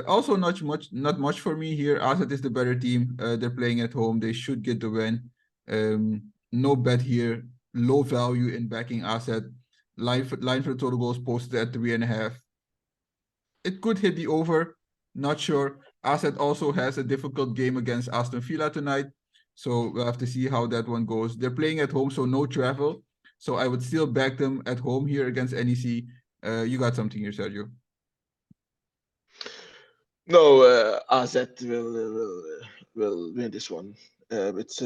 Also not much for me here. AZ is the better team. They're playing at home. They should get the win. No bet here. Low value in backing AZ. Line for total goals posted at 3.5. It could hit the over. Not sure. AZ also has a difficult game against Aston Villa tonight. So we'll have to see how that one goes. They're playing at home, so no travel. So I would still back them at home here against NEC. You got something here, Sergio. No, AZ will win this one. It's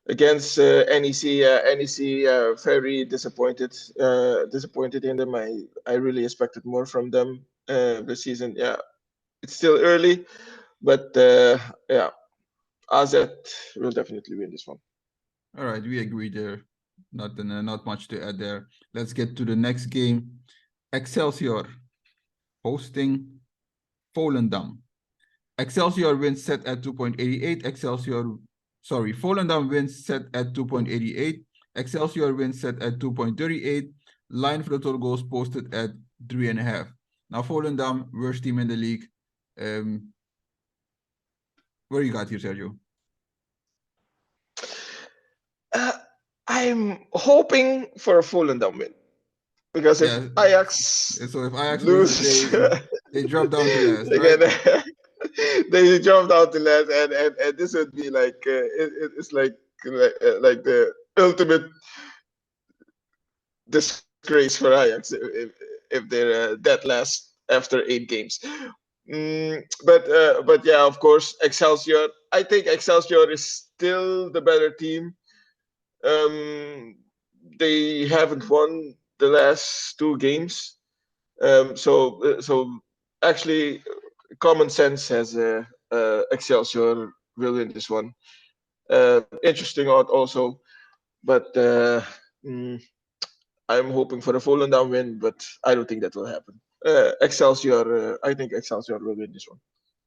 against NEC. NEC very disappointed in them. I really expected more from them this season. Yeah, it's still early, but yeah, AZ will definitely win this one. All right, we agree there. Not much to add there. Let's get to the next game. Excelsior hosting Volendam. Excelsior wins set at 2.88. Volendam wins set at 2.88. Excelsior wins set at 2.38. Line for the total goals posted at 3.5. Now Volendam, worst team in the league. What do you got here, Sergio? I'm hoping for a Volendam win because if Yeah. Ajax So if Ajax loses, lose they drop down to last, right? again, they dropped out the last, and this would be like it's like the ultimate disgrace for Ajax if they're dead last after 8 games. But yeah, of course, Excelsior. I think Excelsior is still the better team. Um, they haven't won the last 2 games. So actually, common sense has Excelsior will win this one. Interesting out also, but I'm hoping for a Volendam win, but I don't think that will happen. Excelsior, I think Excelsior will win this one.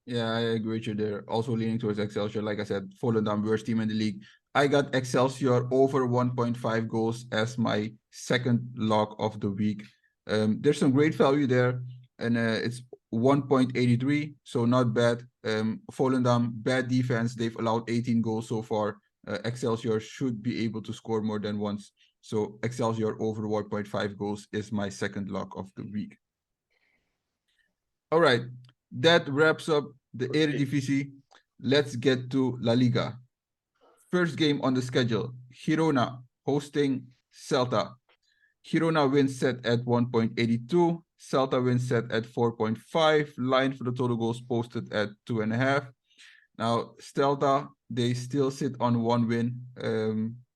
Yeah, I agree with you there. Also leaning towards Excelsior. Like I said, Volendam, worst team in the league. I got Excelsior over 1.5 goals as my second lock of the week. There's some great value there, and it's 1.83, so not bad. Volendam, bad defense. They've allowed 18 goals so far. Excelsior should be able to score more than once. So Excelsior over 1.5 goals is my second lock of the week. All right, that wraps up the Eredivisie. Let's get to La Liga. First game on the schedule, Girona hosting Celta. Girona wins set at 1.82. Celta wins set at 4.5. Line for the total goals posted at 2.5. Now, Celta, they still sit on one win,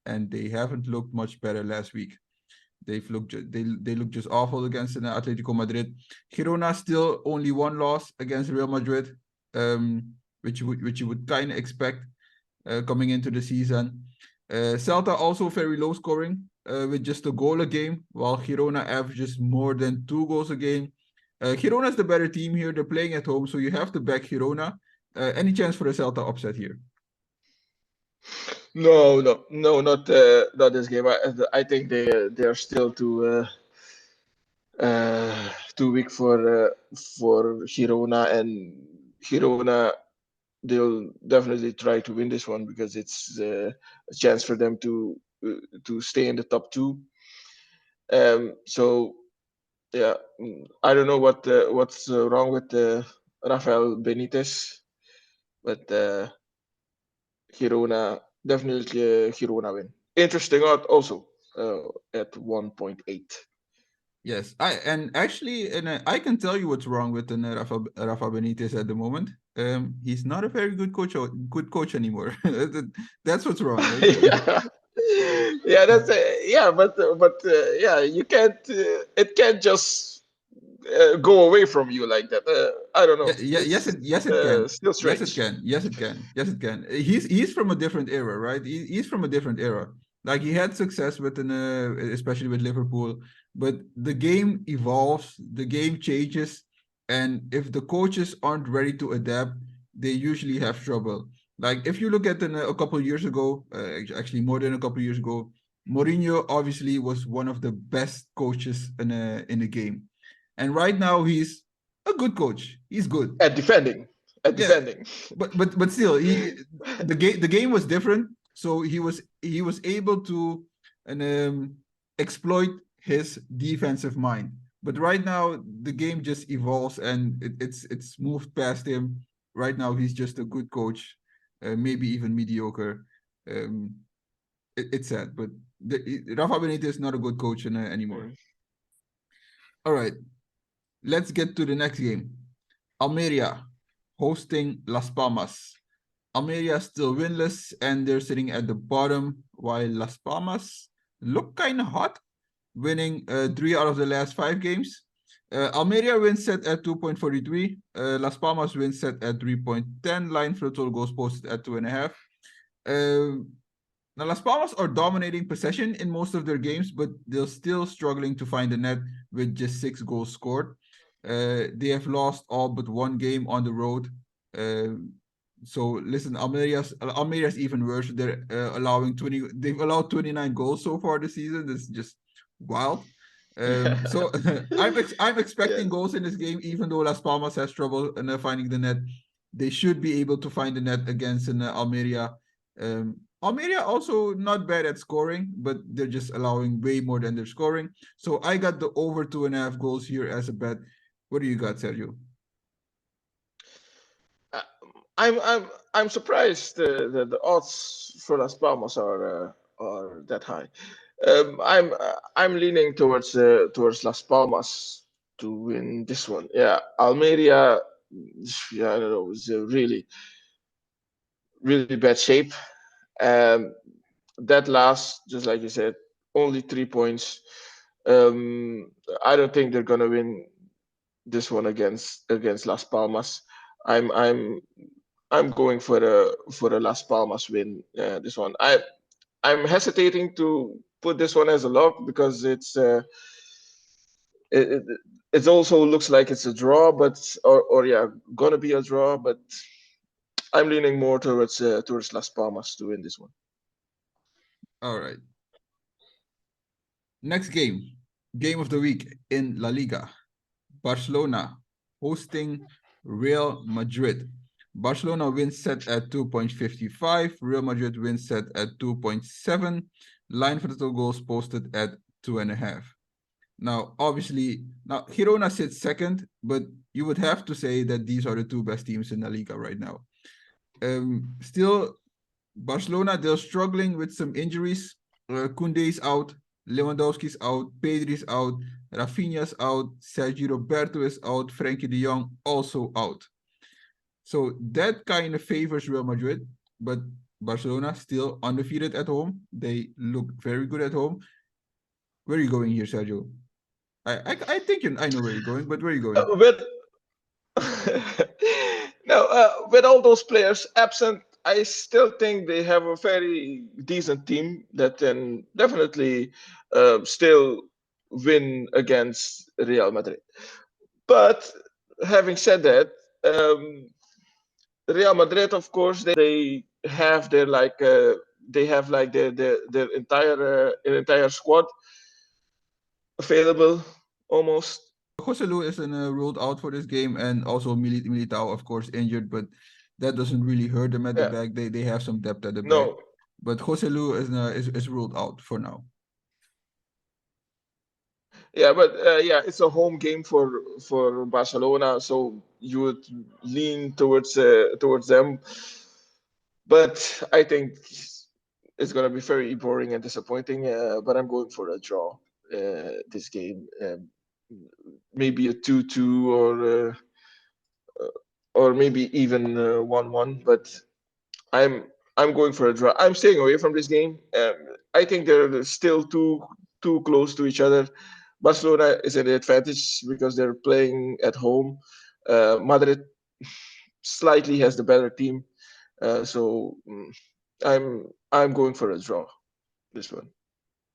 and they haven't looked much better last week. They look just awful against Atletico Madrid. Girona still only one loss against Real Madrid, which you would kind of expect coming into the season. Celta also very low scoring with just a goal a game, while Girona averages more than 2 goals a game. Girona is the better team here. They're playing at home, so you have to back Girona. Any chance for a Celta upset here? No, not this game. I think they are still too weak for Girona, and Girona they'll definitely try to win this one because it's a chance for them to stay in the top two. So yeah, I don't know what's wrong with Rafael Benitez, but Girona definitely Girona win. Interesting out also at 1.8. Yes, I can tell you what's wrong with Rafa Benitez at the moment. He's not a very good coach anymore. That's what's wrong. Yeah, yeah, that's yeah, but yeah, you can't. It can't just go away from you like that. I don't Yeah, know. yeah, It's yes, it can. still Yes, it strange. can. Yes, it can. Yes, it can. He's from a different era, right? He's from a different era. Like he had success with an, especially with Liverpool, but the game evolves, the game changes, and if the coaches aren't ready to adapt, they usually have trouble. Like if you look at a couple of years ago, actually more than a couple of years ago, Mourinho obviously was one of the best coaches in the game, and right now he's a good coach. He's good. At defending, at Yeah, defending. but still, the game was different. So he was able to and exploit his defensive mind. But right now the game just evolves and it's moved past him. Right now he's just a good coach, maybe even mediocre. Um, it's sad, but Rafa Benitez is not a good coach anymore. Mm. All right, let's get to the next game. Almeria hosting Las Palmas. Almeria still winless and they're sitting at the bottom, while Las Palmas look kind of hot, winning 3 out of the last 5 games. Almeria wins set at 2.43. Las Palmas wins set at 3.10. Line for total goals posted at 2.5. Uh, Now, Las Palmas are dominating possession in most of their games, but they're still struggling to find the net with just 6 goals scored. They have lost all but one game on the road. Uh, so listen, Almeria's even worse. They're allowing 20. They've allowed 29 goals so far this season. This is just wild. So I'm Yeah. expecting goals in this game, even though Las Palmas has trouble finding the net. They should be able to find the net against Almeria. Almeria also not bad at scoring, but they're just allowing way more than they're scoring. So I got the over 2.5 goals here as a bet. What do you got, Sergio? Uh, I'm surprised the odds for Las Palmas are that high. I'm leaning towards Las Palmas to win this one. Yeah, Almeria. Yeah, I don't know. It's a really bad shape. Um, that last, just like you said, only 3 points. Um, I don't think they're gonna win this one against Las Palmas. I'm I'm I'm going for a Las Palmas win. This one, I'm hesitating to put this one as a lock because it, it it also looks like it's a draw, but or yeah, gonna be a draw. But I'm leaning more towards Las Palmas to win this one. All right. Next game. Game of the week in La Liga. Barcelona hosting Real Madrid. Barcelona wins set at 2.55. Real Madrid wins set at 2.7. Line for total goals posted at 2.5. Now, obviously, now Girona sits second, but you would have to say that these are the two best teams in La Liga right now. Still, Barcelona, they're struggling with some injuries. Koundé's out, Lewandowski's out, Pedri's out, Rafinha's out, Sergio Roberto is out, Frankie de Jong also out. So that kind of favors Real Madrid, but Barcelona still undefeated at home. They look very good at home. Where are you going here, Sergio? I think I know where you're going, but where are you going? With no, with all those players absent, I still think they have a very decent team that can definitely still win against Real Madrid. But having said that, Real Madrid, of course, they have their entire squad available almost. Jose Lu is ruled out for this game, and also Militao, of course, injured, but that doesn't really hurt them at the Yeah, back. They have some depth at the back, no, but Jose Lu is ruled out for now. yeah, but yeah, it's a home game for Barcelona, so you would lean towards them. But I think it's gonna be very boring and disappointing. But I'm going for a draw this game. Maybe a 2-2 or maybe even 1-1. But I'm I'm going for a draw. I'm staying away from this game. I think they're still too close to each other. Barcelona is in the advantage because they're playing at home. Madrid slightly has the better team, so I'm going for a draw this one.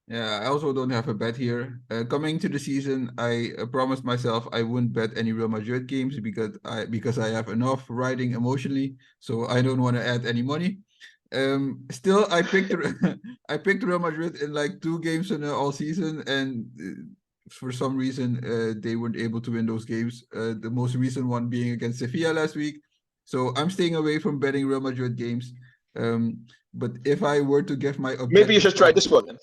Yeah, I also don't have a bet here. Coming to the season, I promised myself I wouldn't bet any Real Madrid games because I have enough riding emotionally, so I don't want to add any money. Still, I picked I picked Real Madrid in like 2 games in all season, and for some reason they weren't able to win those games. The most recent one being against Sevilla last week. So I'm staying away from betting Real Madrid games. But if I were to give my Maybe you objective should try thought, this one then.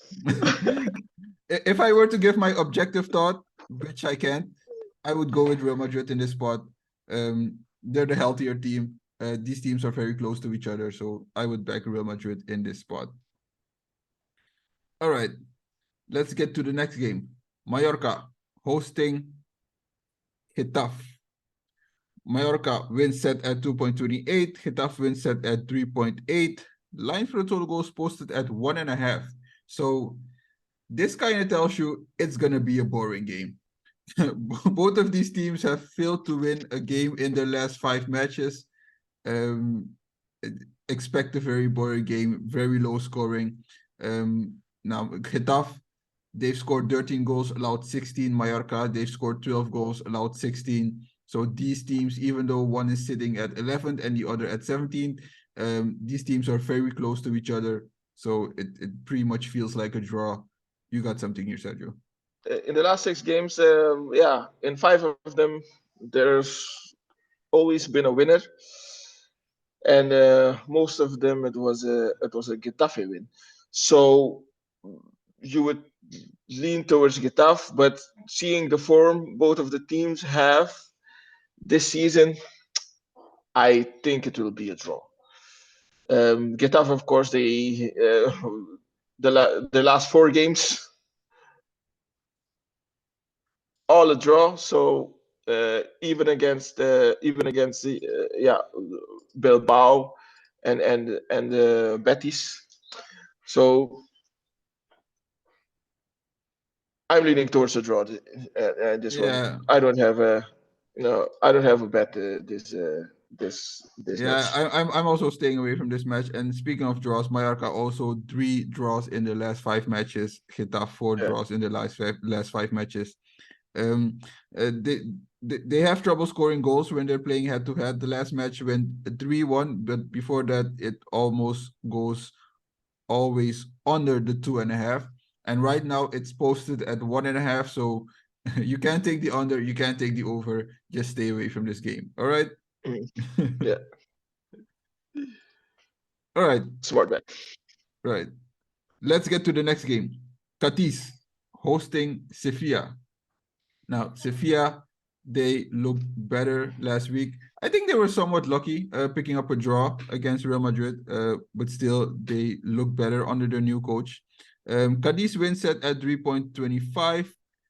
if I were to give my objective thought, which I can't, I would go with Real Madrid in this spot. They're the healthier team. These teams are very close to each other, so I would back Real Madrid in this spot. All right, let's get to the next game. Mallorca hosting Getafe. Mallorca wins set at 2.28. Getafe wins set at 3.8. Line for the total goals posted at 1.5. So this kind of tells you it's gonna be a boring game. Both of these teams have failed to win a game in their last 5 matches. Um, expect a very boring game, very low scoring. Now, Getafe, they've scored 13 goals, allowed 16. Mallorca, they've scored 12 goals, allowed 16. So these teams, even though one is sitting at 11th and the other at 17th, these teams are very close to each other. So it pretty much feels like a draw. You got something here, Sergio. In the last 6 games, yeah, in 5 of them, there's always been a winner, and most of them it was a Getafe win. So you would lean towards Getafe, but seeing the form both of the teams have this season, I think it will be a draw. Getafe, of course, the last 4 games all a draw. So even against the yeah Bilbao and Betis. So I'm leaning towards a draw. This one, Yeah, I don't have a bet this yeah, match. I'm also staying away from this match. And speaking of draws, Mallorca also 3 draws in the last 5 matches. Getafe 4 draws in the last five matches. Um, they have trouble scoring goals when they're playing head to head. The last match went 3-1, but before that it almost goes always under the 2.5. And right now it's posted at 1.5. So you can't take the under, you can't take the over. Just stay away from this game. All right. Mm, yeah, All right. smart bet. Right. Let's get to the next game. Cadiz hosting Sevilla. Now, Sevilla, they looked better last week. I think they were somewhat lucky picking up a draw against Real Madrid, but still, they look better under their new coach. Cadiz wins set at 3.25.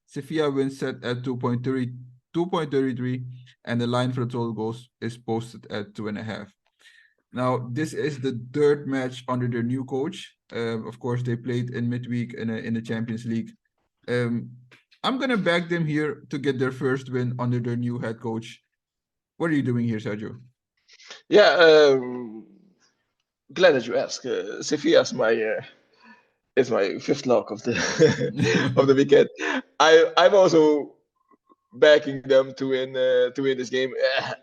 Sevilla wins set at 2.33, and the line for the total goals is posted at 2.5. Now, this is the third match under their new coach. Of course, they played in midweek in the Champions League. Um, I'm gonna back them here to get their first win under their new head coach. What are you doing here, Sergio? Yeah, glad that you asked. Sevilla's my fifth lock of the of the weekend. I'm also backing them to win this game.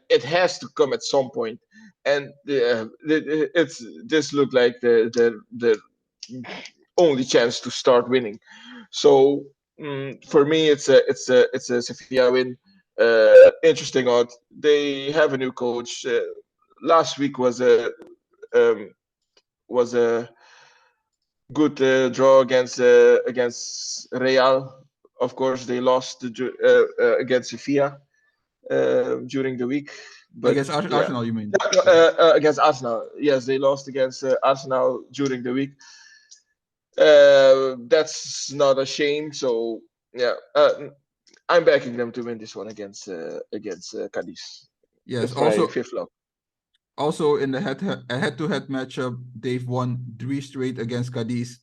It has to come at some point, and it's this looked like the only chance to start winning. So for me, it's a Sevilla win. Interesting odd. They have a new coach. Last week um, was a good draw against Real. Of course, they lost against Sevilla during the week. But Against yeah, Arsenal, you mean? Yeah. against Arsenal. Yes, they lost against Arsenal during the week. That's not a shame. So yeah, I'm backing them to win this one against Cadiz. Yes. It's my Also, fifth lock. also in the head-to-head matchup, they've won 3 straight against Cadiz.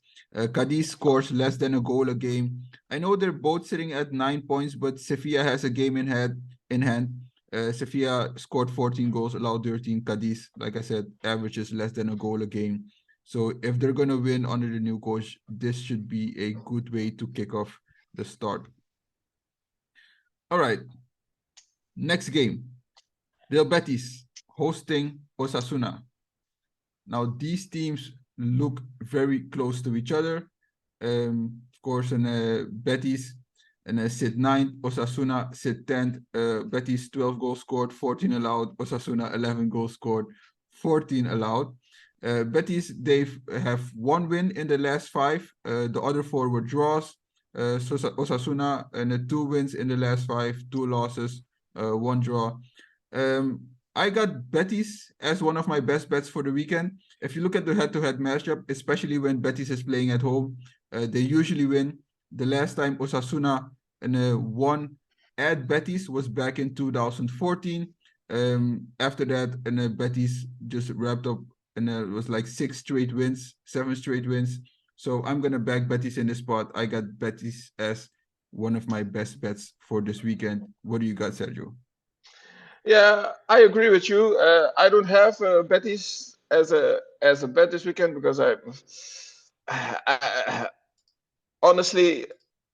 Cadiz scores less than a goal a game. I know they're both sitting at 9 points, but Sevilla has a game in hand. Sevilla scored 14 goals, allowed 13. Cadiz, like I said, averages less than a goal a game. So if they're going to win under the new coach, this should be a good way to kick off the start. All right. Next game. Real Betis hosting Osasuna. Now, these teams look very close to each other. Of course, in Betis and sit 9th, Osasuna sit 10th. Betis 12 goals scored, 14 allowed. Osasuna 11 goals scored, 14 allowed. Betis, they have 1 win in the last 5. The other 4 were draws. Osasuna and 2 wins in the last 5, 2 losses, 1 draw. I got Betis as one of my best bets for the weekend. If you look at the head-to-head matchup, especially when Betis is playing at home, they usually win. The last time Osasuna won at Betis was back in 2014. After that, Betis just wrapped up, and it was like 6 straight wins, 7 straight wins. So I'm gonna back Betis in this spot. I got Betis as one of my best bets for this weekend. What do you got, Sergio? Yeah, I agree with you. I don't have Betis as a bet this weekend because I honestly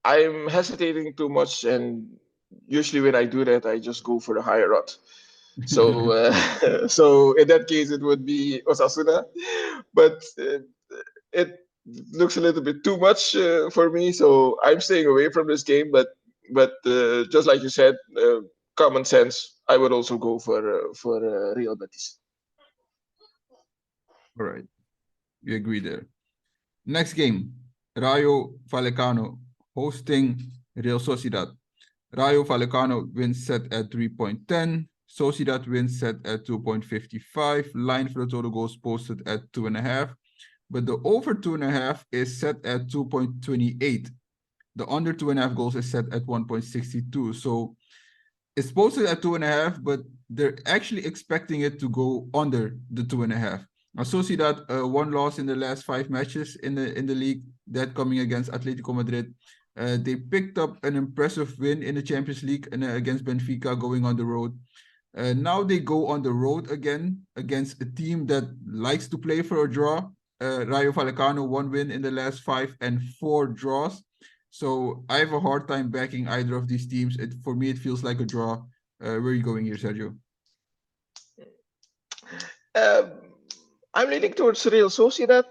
I'm hesitating too much, and usually when I do that, I just go for the higher odd. So so in that case, it would be Osasuna, but it looks a little bit too much for me. So I'm staying away from this game. But just like you said, common sense, I would also go for Real Betis. All right, we agree there. Next game, Rayo Vallecano hosting Real Sociedad. Rayo Vallecano wins set at 3.10. Sociedad wins set at 2.55. Line for the total goals posted at 2.5. But the over 2.5 is set at 2.28. The under 2.5 goals is set at 1.62. So it's posted at 2.5, but they're actually expecting it to go under the 2.5. Now, Sociedad 1 loss in the last 5 matches in the league, that coming against Atletico Madrid. They picked up an impressive win in the Champions League against Benfica, going on the road. Now they go on the road again against a team that likes to play for a draw. Rayo Vallecano 1 win in the last 5 and 4 draws. So I have a hard time backing either of these teams. For me, it feels like a draw. Where are you going here, Sergio? Um, I'm leaning towards Real Sociedad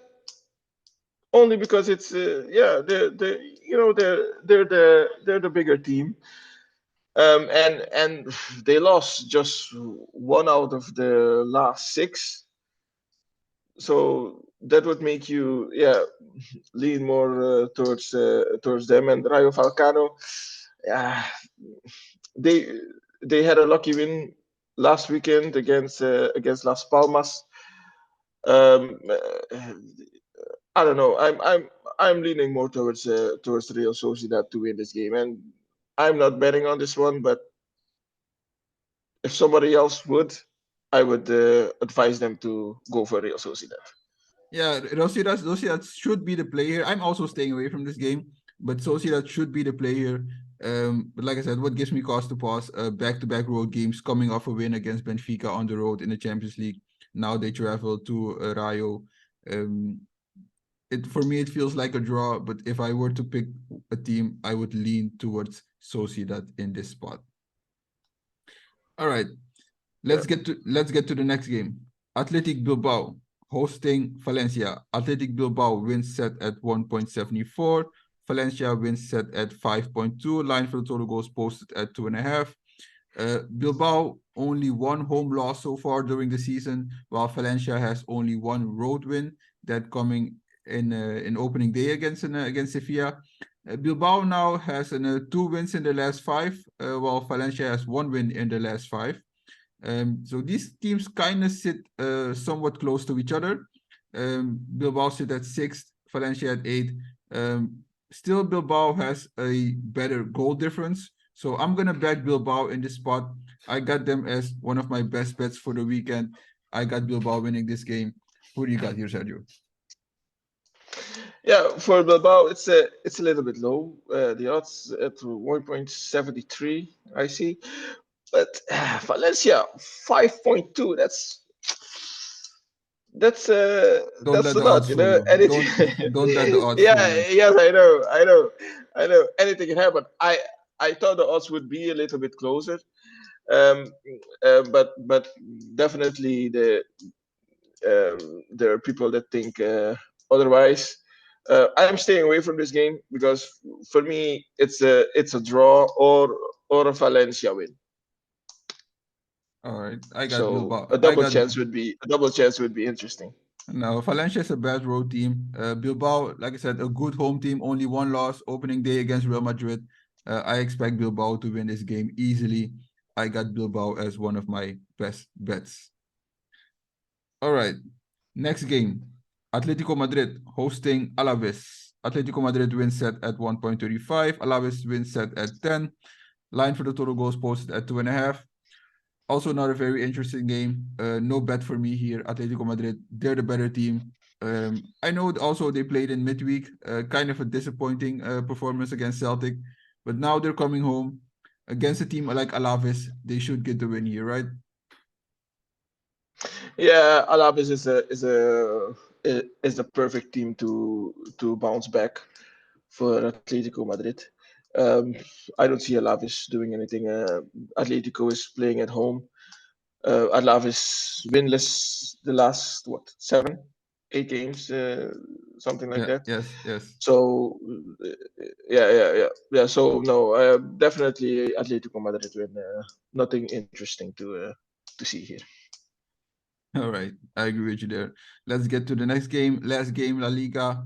only because it's they're the bigger team. And they lost just 1 out of the last 6, so that would make you lean more towards them. And Rayo Vallecano, yeah, they they had a lucky win last weekend against Las Palmas. Um, uh, I don't know. I'm leaning more towards Real Sociedad to win this game, and I'm not betting on this one. But if somebody else would, I would advise them to go for Real Sociedad. Yeah, Sociedad should be the play here. I'm also staying away from this game, but Sociedad should be the play here. But like I said, what gives me cause to pause? Back-to-back road games, coming off a win against Benfica on the road in the Champions League. Now they travel to Rayo. For me, it feels like a draw. But if I were to pick a team, I would lean towards Sociedad in this spot. All right, let's get to the next game. Athletic Bilbao hosting Valencia. Athletic Bilbao wins set at 1.74. Valencia wins set at 5.2. Line for the total goals posted at 2.5. Bilbao only 1 home loss so far during the season, while Valencia has only 1 road win, that coming in opening day against Sevilla. Bilbao now has 2 wins in the last 5, while Valencia has 1 win in the last 5. So these teams kind of sit somewhat close to each other. Bilbao sit at 6th, Valencia at 8th. Still, Bilbao has a better goal difference. So I'm going to back Bilbao in this spot. I got them as one of my best bets for the weekend. I got Bilbao winning this game. Who do you got here, Sergio? Yeah, for Bilbao, it's a little bit low. The odds at 1.73, I see. But Valencia 5.2. Don't That's let a the lot, odds you fool know. you. Anything. Don't let the odds fool Yeah, you. yes, I know. Anything can happen. I thought the odds would be a little bit closer. Um, but definitely there are people that think otherwise. I'm staying away from this game because for me it's a draw or a Valencia win. All right, I got So Bilbao. I got a double chance would be interesting. no. Valencia is a bad road team. Bilbao, like I said, a good home team. Only one loss opening day against Real Madrid. I expect Bilbao to win this game easily. I got Bilbao as one of my best bets. All right, next game. Atletico Madrid hosting Alaves. Atletico Madrid wins set at 1.35. Alaves wins set at 10. Line for the total goals posted at 2.5. Also, not a very interesting game. No bet for me here. Atletico Madrid, they're the better team. I know also they played in midweek, kind of a disappointing performance against Celtic, but now they're coming home against a team like Alaves. They should get the win here, right? Yeah, Alaves is the perfect team to bounce back for Atletico Madrid. Um, I don't see Alaves doing anything. Atletico is playing at home. Alaves winless the last what 7, 8 games, something like Yeah, that. yes, yes. So yeah. So no, definitely Atletico Madrid win. Nothing interesting to see here. All right, I agree with you there. Let's get to the next game. Last game, La Liga.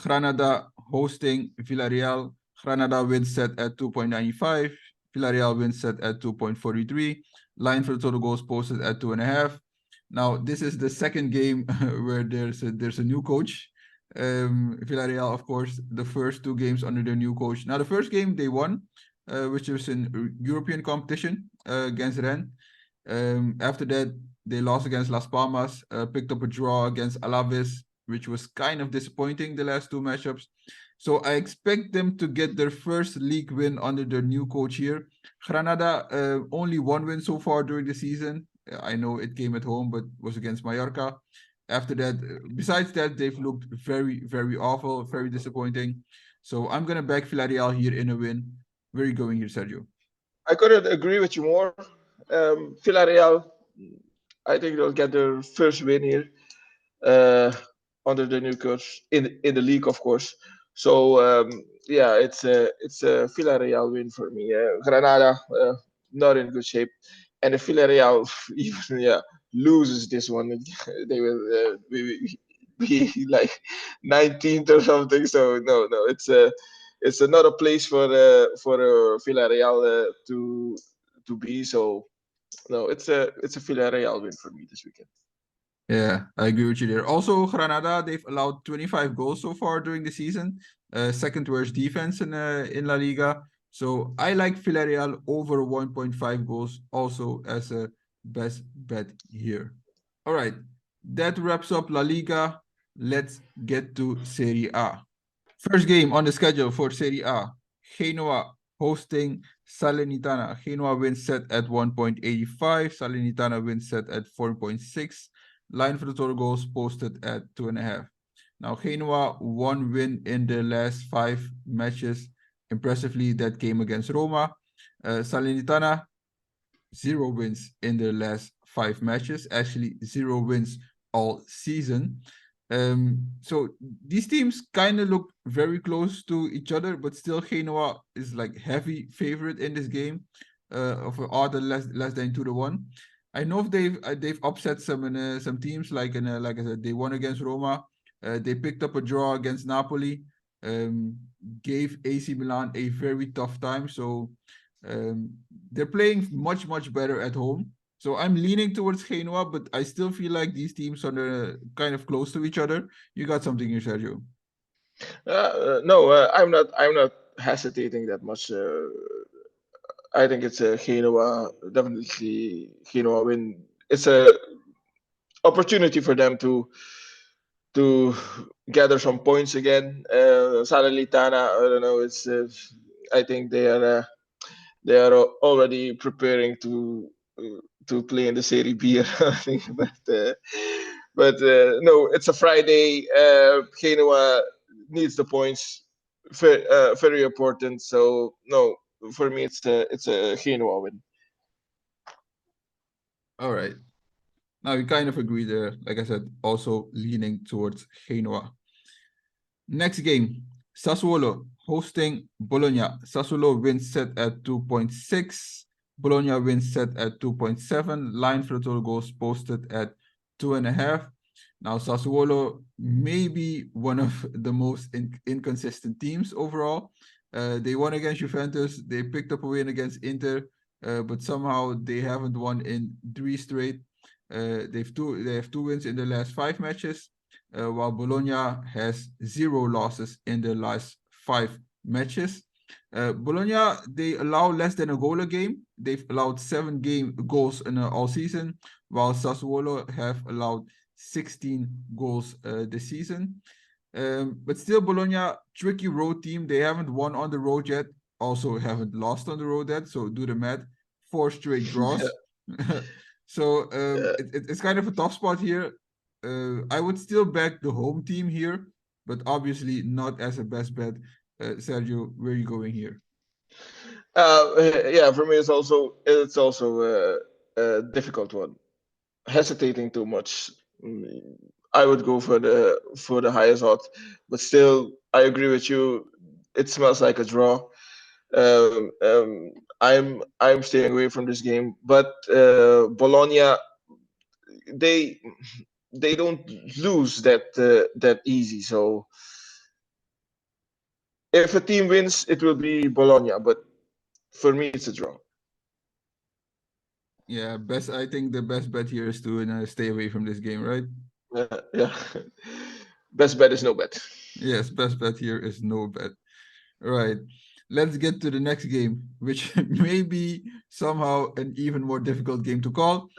Granada hosting Villarreal. Granada wins set at 2.95. Villarreal wins set at 2.43. Line for the total goals posted at 2.5. Now, this is the second game where there's a new coach. Villarreal, of course, the first two games under their new coach. Now, the first game they won, which was in European competition against Rennes. After that, they lost against Las Palmas, picked up a draw against Alaves, which was kind of disappointing the last two matchups. So I expect them to get their first league win under their new coach here. Granada only one win so far during the season. I know it came at home, but was against Mallorca. After that, besides that, they've looked very, very awful, very disappointing. So I'm gonna back Villarreal here in a win. Where are you going here, Sergio? I couldn't agree with you more. Villarreal, I think they'll get their first win here uh, under the new coach in the league, of course. So yeah, it's a Villarreal win for me. Granada not in good shape, and if Villarreal even loses this one, they will be like 19th or something. So no, it's another place for Villarreal to be. So no, it's a Villarreal win for me this weekend. Yeah, I agree with you there. Also, Granada, they've allowed 25 goals so far during the season. Second worst defense in La Liga. So I like Villarreal over 1.5 goals also as a best bet here. All right, that wraps up La Liga. Let's get to Serie A. First game on the schedule for Serie A. Genoa hosting Salernitana. Genoa wins set at 1.85. Salernitana wins set at 4.6. Line for the total goals posted at 2.5. Now, Genoa one win in their last 5 matches. Impressively, that came against Roma. Salernitana 0 wins in their last 5 matches. Actually, 0 wins all season. So these teams kind of look very close to each other, but still Genoa is like heavy favorite in this game, of an odd less than 2-1. I know if they've upset some teams like I said they won against Roma, they picked up a draw against Napoli, um, gave AC Milan a very tough time. So um, they're playing much better at home. So I'm leaning towards Genoa, but I still feel like these teams are kind of close to each other. You got something here, Sergio? No, I'm not hesitating that much. I think it's a Genoa, definitely Genoa win. It's a opportunity for them to gather some points again. Salernitana, I don't know. It's I think they are already preparing to play in the Serie B or something. But no, it's a Friday. Genoa needs the points, very important. So no, for me it's a Genoa win. All right. Now we kind of agree there. Like I said, also leaning towards Genoa. Next game, Sassuolo hosting Bologna. Sassuolo wins set at 2.6. Bologna wins set at 2.7. Line for the total goals posted at 2.5. Now, Sassuolo may be one of the most inconsistent teams overall. They won against Juventus. They picked up a win against Inter, but somehow they haven't won in 3 straight. They have 2 wins in their last 5 matches, while Bologna has 0 losses in their last 5 matches. Bologna, they allow less than a goal a game. They've allowed 7 goals in all season, while Sassuolo have allowed 16 goals this season. But still, Bologna, tricky road team. They haven't won on the road yet. Also, haven't lost on the road yet. So do the math. 4 straight draws. So it's kind of a tough spot here. I would still back the home team here, but obviously not as a best bet. Sergio, where are you going here? Yeah, for me it's also a difficult one. Hesitating too much. Mm, I would go for the highest odds, but still, I agree with you. It smells like a draw. I'm staying away from this game, but Bologna they they don't lose that easy. So if a team wins, it will be Bologna, but for me, it's a draw. Yeah, best. I think the best bet here is to stay away from this game, right? Yeah, best bet is no bet. Yes, best bet here is no bet. Right. Let's get to the next game, which may be somehow an even more difficult game to call.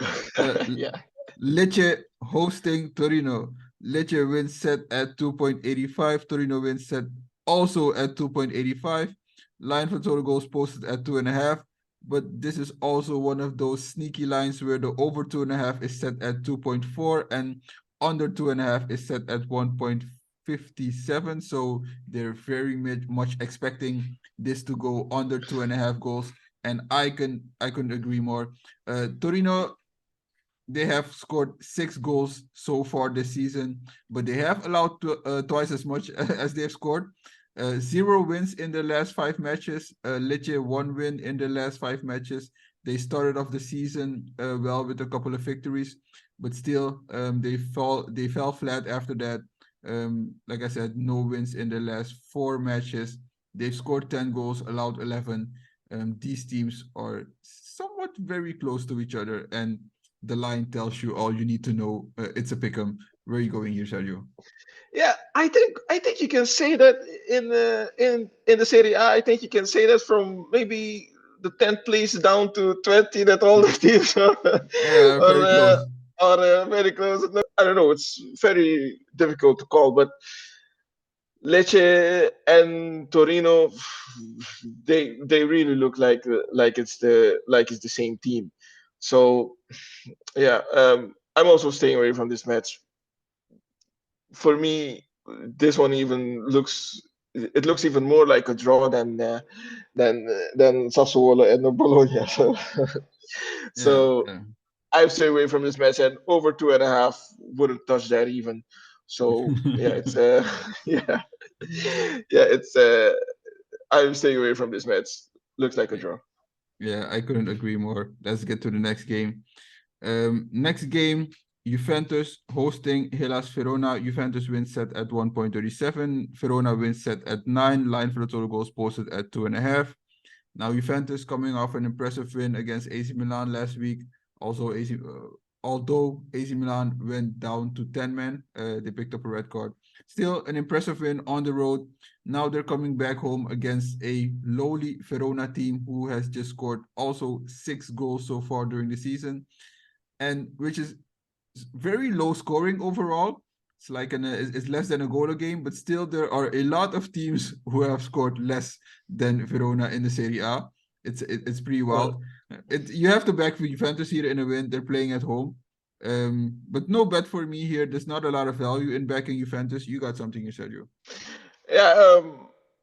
Yeah. Lecce hosting Torino. Lecce wins set at 2.85. Torino wins set also at 2.85. Line for total goals posted at 2.5. But this is also one of those sneaky lines where the over 2.5 is set at 2.4 and under 2.5 is set at 1.57. So they're very much expecting this to go under 2.5 goals. And I couldn't agree more. Torino, they have scored 6 goals so far this season, but they have allowed twice as much as they have scored. 0 wins in their last 5 matches. Lecce 1 win in their last 5 matches. They started off the season well with a couple of victories, but still they fell flat after that. Like I said, no wins in their last 4 matches. They've scored 10 goals, allowed 11. These teams are somewhat very close to each other, and the line tells you all you need to know. It's a pick'em. Where are you going here, Sergio? Yeah, I think you can say that in the Serie A. I think you can say that from maybe the 10th place down to 20, that all the teams are Yeah, are, very uh, close. are very close. No, I don't know. It's very difficult to call, but Lecce and Torino, they really look like it's the same team. So yeah, I'm also staying away from this match. For me, this one even looks even more like a draw than Sassuolo and Bologna. So, Yeah, so yeah, I stay away from this match, and over 2.5 wouldn't touch that even. So yeah, it's yeah, yeah, it's I'm staying away from this match. Looks like a draw. yeah. I couldn't agree more. Let's get to the next game. Next game, Juventus hosting Hellas Verona. Juventus wins set at 1.37. Verona wins set at 9. Line for the total goals posted at 2.5. Now Juventus coming off an impressive win against AC Milan last week. Also, although AC Milan went down to 10 men, they picked up a red card. Still an impressive win on the road. Now they're coming back home against a lowly Verona team who has just scored also 6 goals so far during the season, and which is very low scoring overall. It's like it's less than a goal a game, but still there are a lot of teams who have scored less than Verona in the Serie A. It's pretty wild. You have to back for Juventus here in a win. They're playing at home. But no bet for me here. There's not a lot of value in backing Juventus. You got something you said, you. Yeah,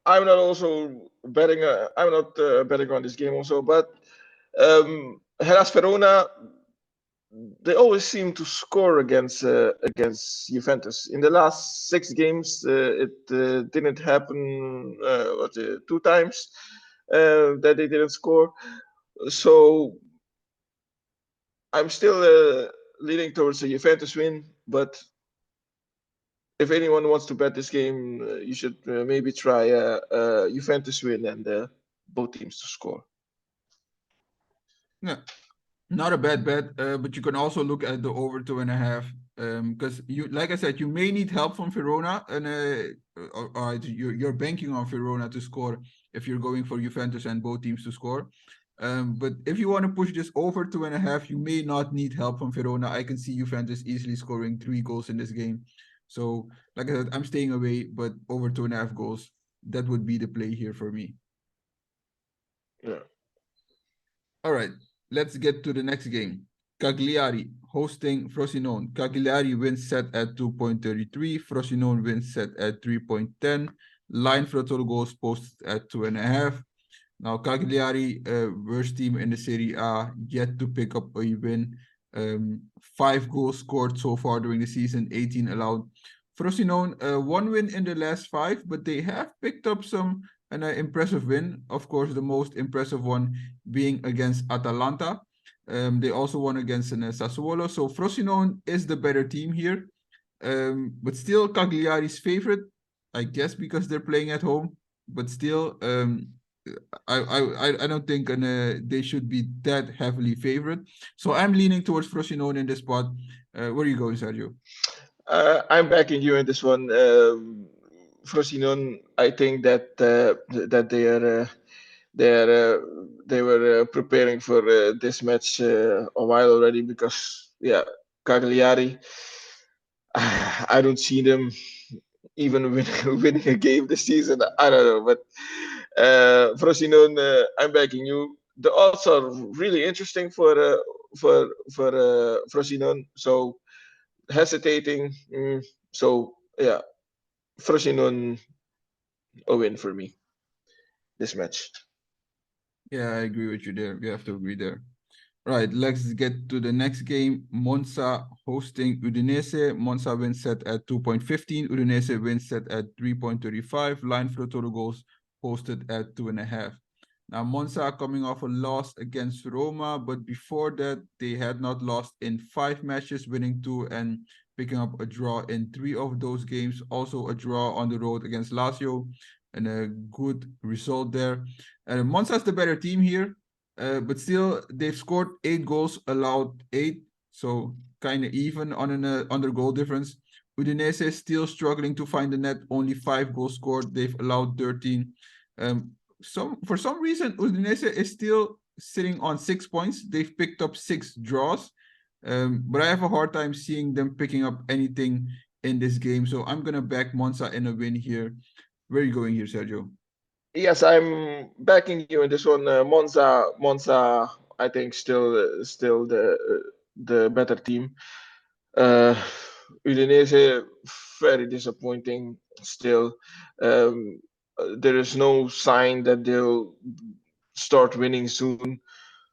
I'm not also betting. I'm not betting on this game also, but Hellas Verona, they always seem to score against Juventus. In the last 6 games, it didn't happen. Two times that they didn't score. So I'm still leaning towards a Juventus win, but if anyone wants to bet this game, you should maybe try a Juventus win and both teams to score. Yeah, not a bad bet, but you can also look at the over 2.5. Because you, like I said, you may need help from Verona, and you're banking on Verona to score if you're going for Juventus and both teams to score. But if you want to push this over 2.5, you may not need help from Verona. I can see Juventus easily scoring 3 goals in this game. So, like I said, I'm staying away, but over 2.5 goals, that would be the play here for me. Yeah. All right, let's get to the next game. Cagliari hosting Frosinone. Cagliari wins set at 2.33. Frosinone wins set at 3.10. Line for total goals posted at 2.5. Now, Cagliari, worst team in the Serie A, yet to pick up a win. 5 goals scored so far during the season, 18 allowed. Frosinone, 1 win in the last 5, but they have picked up an impressive win. Of course, the most impressive one being against Atalanta. They also won against Sassuolo. So Frosinone is the better team here. But still Cagliari's favorite, I guess, because they're playing at home. But still, I don't think they should be that heavily favored. So I'm leaning towards Frosinone in this spot. Where are you going, Sergio? I'm backing you in this one. Frosinone, I think that that they were preparing for this match a while already because Cagliari, I don't see them even winning a game this season. I don't know, but Frosinone, I'm backing you. The odds are really interesting for Frosinone. So hesitating. So yeah, Frosinone a win for me this match. Yeah, I agree with you there. We have to agree there. Right, let's get to the next game. Monza hosting Udinese. Monza wins set at 2.15. Udinese wins set at 3.35. Line for total goals posted at 2.5. Now, Monza coming off a loss against Roma, but before that, they had not lost in 5 matches, winning 2 and picking up a draw in 3 of those games. Also, a draw on the road against Lazio, and a good result there. Monza's the better team here. But still, they've scored 8 goals, allowed 8, so kind of even on an under goal difference. Udinese is still struggling to find the net, only 5 goals scored. They've allowed 13. For some reason, Udinese is still sitting on 6 points. They've picked up 6 draws, but I have a hard time seeing them picking up anything in this game. So I'm gonna back Monza in a win here. Where are you going here, Sergio? Yes, I'm backing you in this one. Monza, I think still the better team. Uh, Udinese, very disappointing still. There is no sign that they'll start winning soon.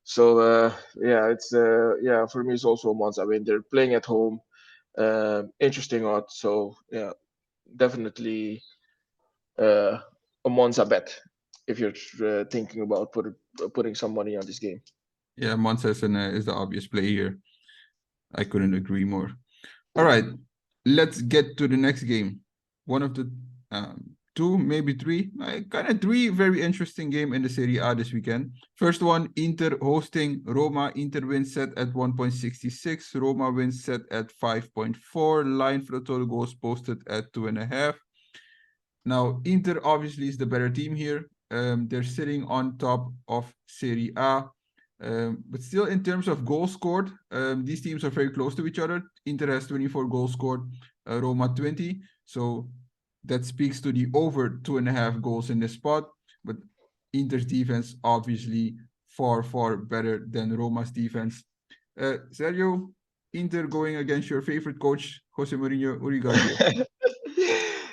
So it's for me it's also Monza win. They're playing at home. Interesting odds. So yeah, definitely a Monza bet if you're thinking about putting some money on this game. Yeah, Monza is the obvious play here. I couldn't agree more. All right, let's get to the next game. One of the 2, maybe 3, kind of 3 very interesting game in the Serie A this weekend. First one, Inter hosting Roma. Inter wins set at 1.66. Roma wins set at 5.4. Line for the total goals posted at 2.5. Now, Inter obviously is the better team here. They're sitting on top of Serie A. But still, in terms of goals scored, these teams are very close to each other. Inter has 24 goals scored, Roma 20. So that speaks to the over 2.5 goals in this spot. But Inter's defense obviously far, far better than Roma's defense. Sergio, Inter going against your favorite coach, Jose Mourinho. What do you got here?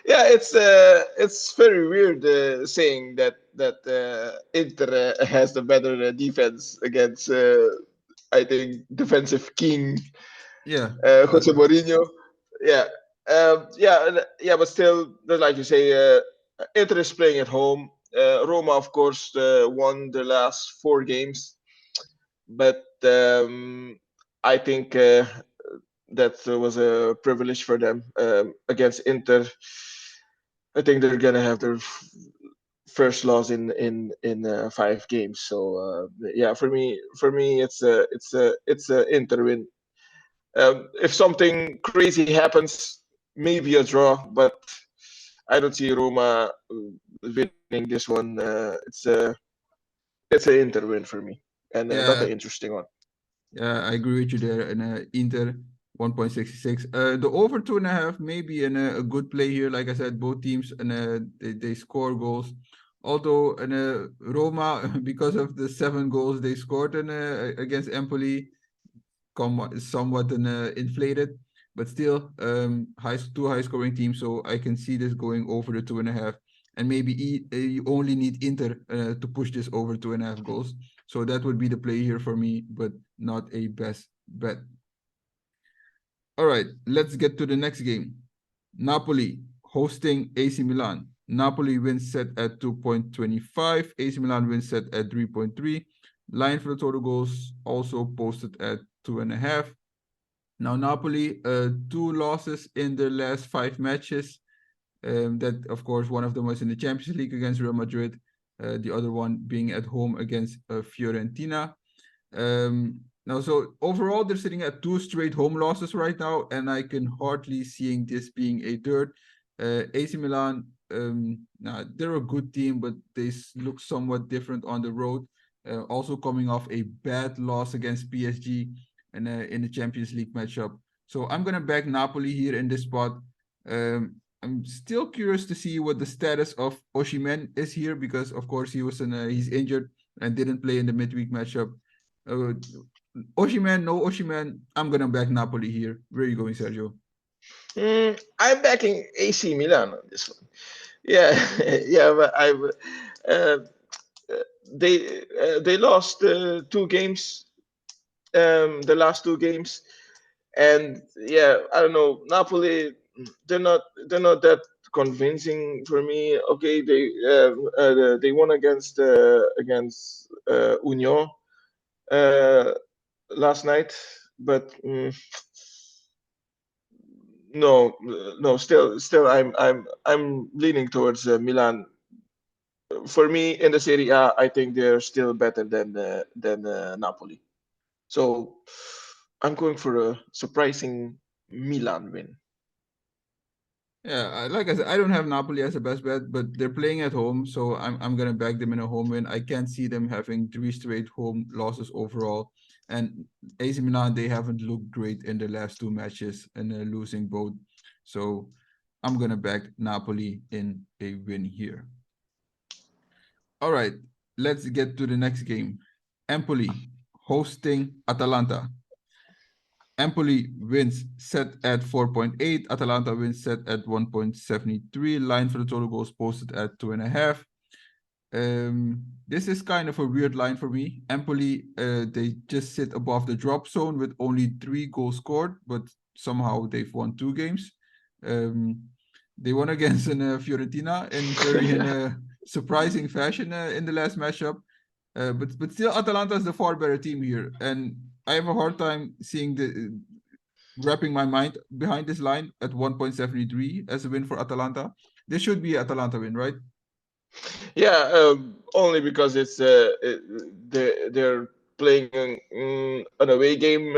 Yeah, it's very weird saying that Inter has the better defense against I think defensive king Yeah, Jose Mourinho. Yeah, yeah, but still, just like you say, Inter is playing at home. Roma, of course, won the last 4 games, but I think that was a privilege for them against Inter. I think they're gonna have their first loss in 5 games. So yeah, for me, it's a Inter win. If something crazy happens, maybe a draw, but I don't see Roma winning this one. It's a Inter win for me, and not yeah, an interesting one. yeah, I agree with you there. And Inter 1.66. The over 2.5 maybe a good play here. Like I said, both teams and they score goals. Although Roma, because of the 7 goals they scored against Empoli, somewhat inflated, but still two high scoring teams. So I can see this going over the 2.5, and maybe you only need Inter to push this over 2.5 goals. So that would be the play here for me, but not a best bet. All right, let's get to the next game. Napoli hosting AC Milan. Napoli wins set at 2.25. AC Milan wins set at 3.3. Line for the total goals also posted at 2.5. Now Napoli, 2 losses in their last 5 matches. That of course one of them was in the Champions League against Real Madrid. The other one being at home against Fiorentina. Now, so overall, they're sitting at 2 straight home losses right now, and I can hardly seeing this being a third. AC Milan, nah, they're a good team, but they look somewhat different on the road. Also coming off a bad loss against PSG and in the Champions League matchup. So I'm gonna back Napoli here in this spot. I'm still curious to see what the status of Osimhen is here because, of course, he's injured and didn't play in the midweek matchup. Uh, Osimhen, no Osimhen. I'm gonna back Napoli here. Where are you going, Sergio? I'm backing AC Milan on this one. Yeah, yeah, but uh, they lost 2 games, the last 2 games, and yeah, I don't know. Napoli, they're not that convincing for me. Okay, they won against Union uh, last night, but no, no, still, I'm leaning towards Milan. For me, in the Serie A, I think they're still better than Napoli. So I'm going for a surprising Milan win. Yeah, like I said, I don't have Napoli as a best bet, but they're playing at home, so I'm gonna back them in a home win. I can't see them having 3 straight home losses overall. And AC Milan, they haven't looked great in their last 2 matches and they're losing both. So I'm gonna back Napoli in a win here. All right, let's get to the next game. Empoli hosting Atalanta. Empoli wins set at 4.8. Atalanta wins set at 1.73. Line for the total goals posted at 2.5. This is kind of a weird line for me. Empoli, they just sit above the drop zone with only 3 goals scored, but somehow they've won 2 games. They won against Fiorentina in very surprising fashion in the last matchup. But still, Atalanta is the far better team here, and I have a hard time seeing the wrapping my mind behind this line at 1.73 as a win for Atalanta. This should be Atalanta win, right? Yeah, only because they're playing an away game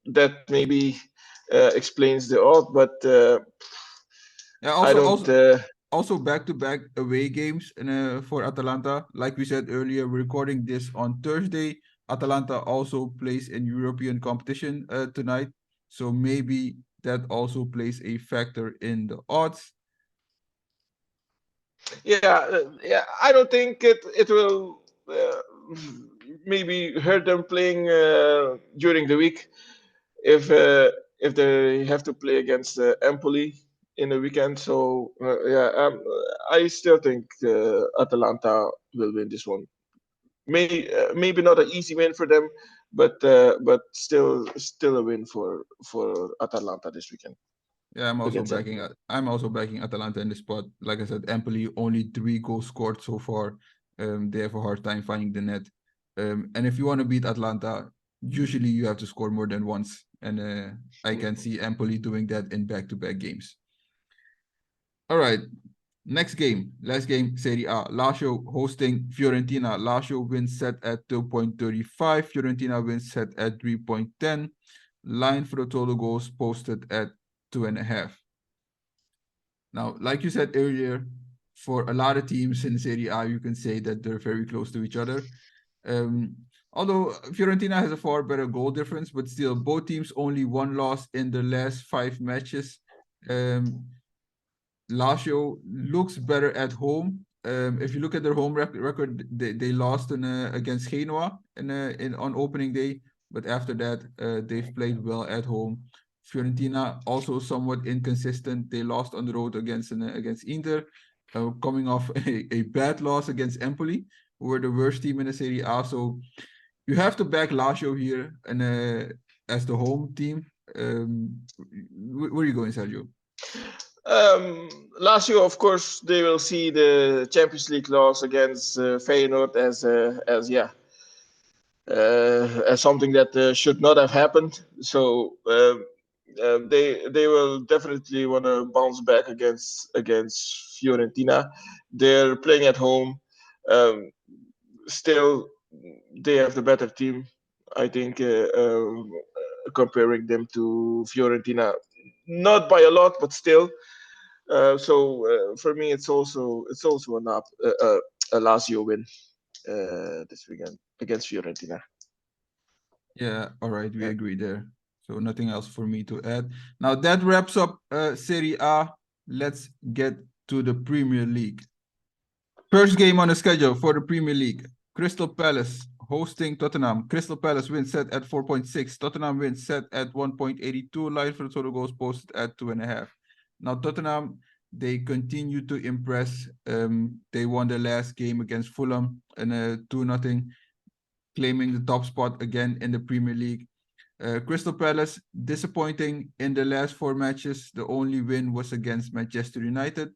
that maybe explains the odd, but Yeah. I Also, don't. also back-to-back away games and for Atalanta. Like we said earlier, we're recording this on Thursday. Atalanta also plays in European competition tonight, so maybe that also plays a factor in the odds. Yeah. I don't think it will maybe hurt them playing during the week if they have to play against Empoli in the weekend. So I still think Atalanta will win this one. Maybe not an easy win for them, but still a win for Atalanta this weekend Yeah, against Empoli. I'm also backing Atalanta in the spot. Like I said, Empoli only 3 goals scored so far. They have a hard time finding the net. And if you want to beat Atlanta, usually you have to score more than once. And I can see Empoli doing that in back-to-back games. All right. Next game. Last game, Serie A. Lazio hosting Fiorentina. Lazio wins set at 2.35. Fiorentina wins set at 3.10. Line for the total goals posted at 2.5. Now, like you said earlier, for a lot of teams in Serie A, you can say that they're very close to each other. Although Fiorentina has a far better goal difference, but still, both teams only one loss in the last 5 matches. Lazio looks better at home. If you look at their home record, they lost against Genoa on opening day, but after that, they've played well at home. Fiorentina also somewhat inconsistent. They lost on the road against Inter, coming off a bad loss against Empoli, who were the worst team in the Serie A. So you have to back Lazio here and as the home team. Where are you going, Sergio? Lazio, of course, they will see the Champions League loss against Feyenoord as something that should not have happened. So they will definitely want to bounce back against Fiorentina. They're playing at home. Still, they have the better team. I think comparing them to Fiorentina, not by a lot, but still. So for me, it's also a Lazio win this weekend against Fiorentina. Yeah, all right, we Yeah. agree there. So nothing else for me to add. Now that wraps up Serie A. Let's get to the Premier League. First game on the schedule for the Premier League. Crystal Palace hosting Tottenham. Crystal Palace wins set at 4.6. Tottenham wins set at 1.82. Line for the total goals posted at 2.5. Now Tottenham, they continue to impress. They won their last game against Fulham and 2-0, claiming the top spot again in the Premier League. Crystal Palace, disappointing in the last 4 matches. The only win was against Manchester United,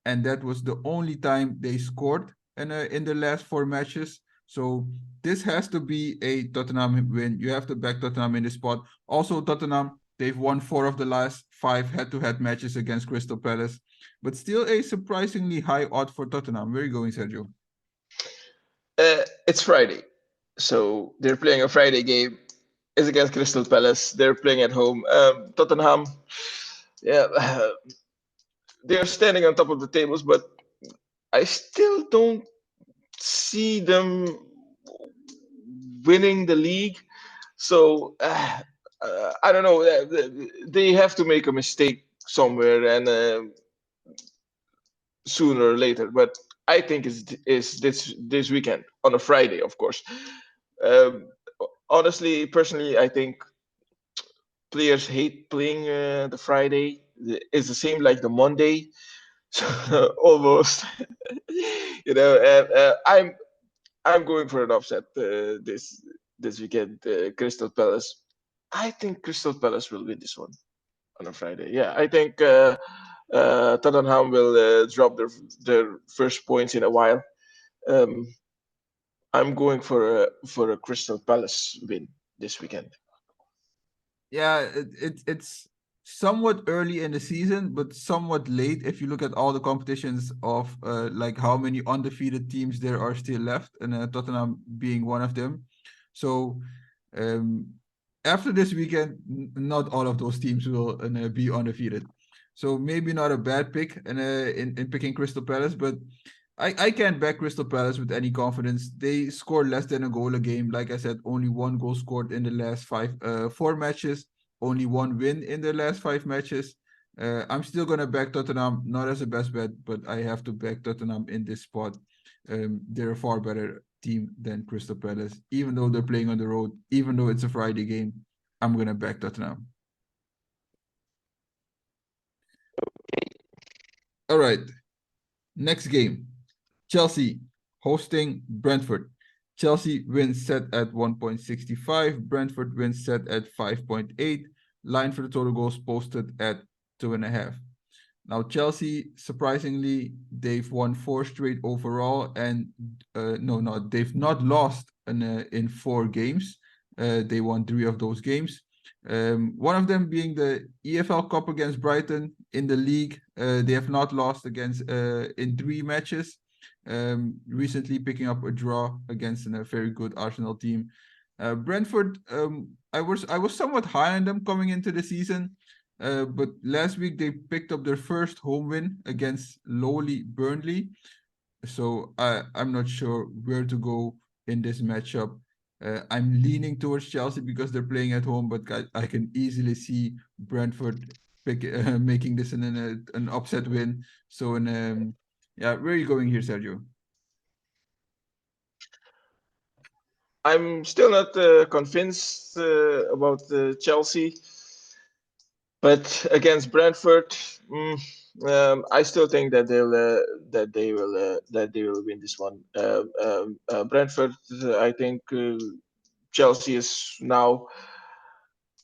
and that was the only time they scored in the last 4 matches. So this has to be a Tottenham win. You have to back Tottenham in the spot. Also, Tottenham, they've won 4 of the last 5 head-to-head matches against Crystal Palace, but still a surprisingly high odd for Tottenham. Where are you going, Sergio? It's Friday, so they're playing a Friday game. It's against Crystal Palace. They're playing at home. Tottenham, yeah, they're standing on top of the tables, but I still don't see them winning the league. So I don't know. They have to make a mistake somewhere, and sooner or later. But I think is this weekend on a Friday, of course. Um, Honestly, personally, I think players hate playing the Friday. It's the same like the Monday, so almost. And I'm going for an upset this weekend. Crystal Palace. I think Crystal Palace will win this one on a Friday. Yeah, I think Tottenham will drop their first points in a while. Um, I'm going for a Crystal Palace win this weekend. Yeah, it's somewhat early in the season, but somewhat late if you look at all the competitions of like how many undefeated teams there are still left, and Tottenham being one of them. So um, after this weekend, not all of those teams will be undefeated. So maybe not a bad pick in picking Crystal Palace, but I can't back Crystal Palace with any confidence. They score less than a goal a game. Like I said, only one goal scored in the last four matches. Only one win in the last 5 matches. I'm still gonna back Tottenham, not as a best bet, but I have to back Tottenham in this spot. They're a far better team than Crystal Palace, even though they're playing on the road, even though it's a Friday game. I'm gonna back Tottenham. All right, next game. Chelsea hosting Brentford. Chelsea wins set at 1.65. Brentford wins set at 5.8. Line for the total goals posted at 2.5. Now, Chelsea, surprisingly, they've won 4 straight overall, and they've not lost in 4 games. They won 3 of those games. One of them being the EFL Cup against Brighton in the league. They have not lost against in 3 matches. Recently picking up a draw against a very good Arsenal team. Brentford, I was somewhat high on them coming into the season. But last week they picked up their first home win against lowly Burnley. So I'm not sure where to go in this matchup. I'm leaning towards Chelsea because they're playing at home, but I can easily see Brentford making this an upset win. So where are you going here, Sergio? I'm still not convinced about Chelsea, but against Brentford, I still think that they will win this one. Brentford, I think Chelsea is now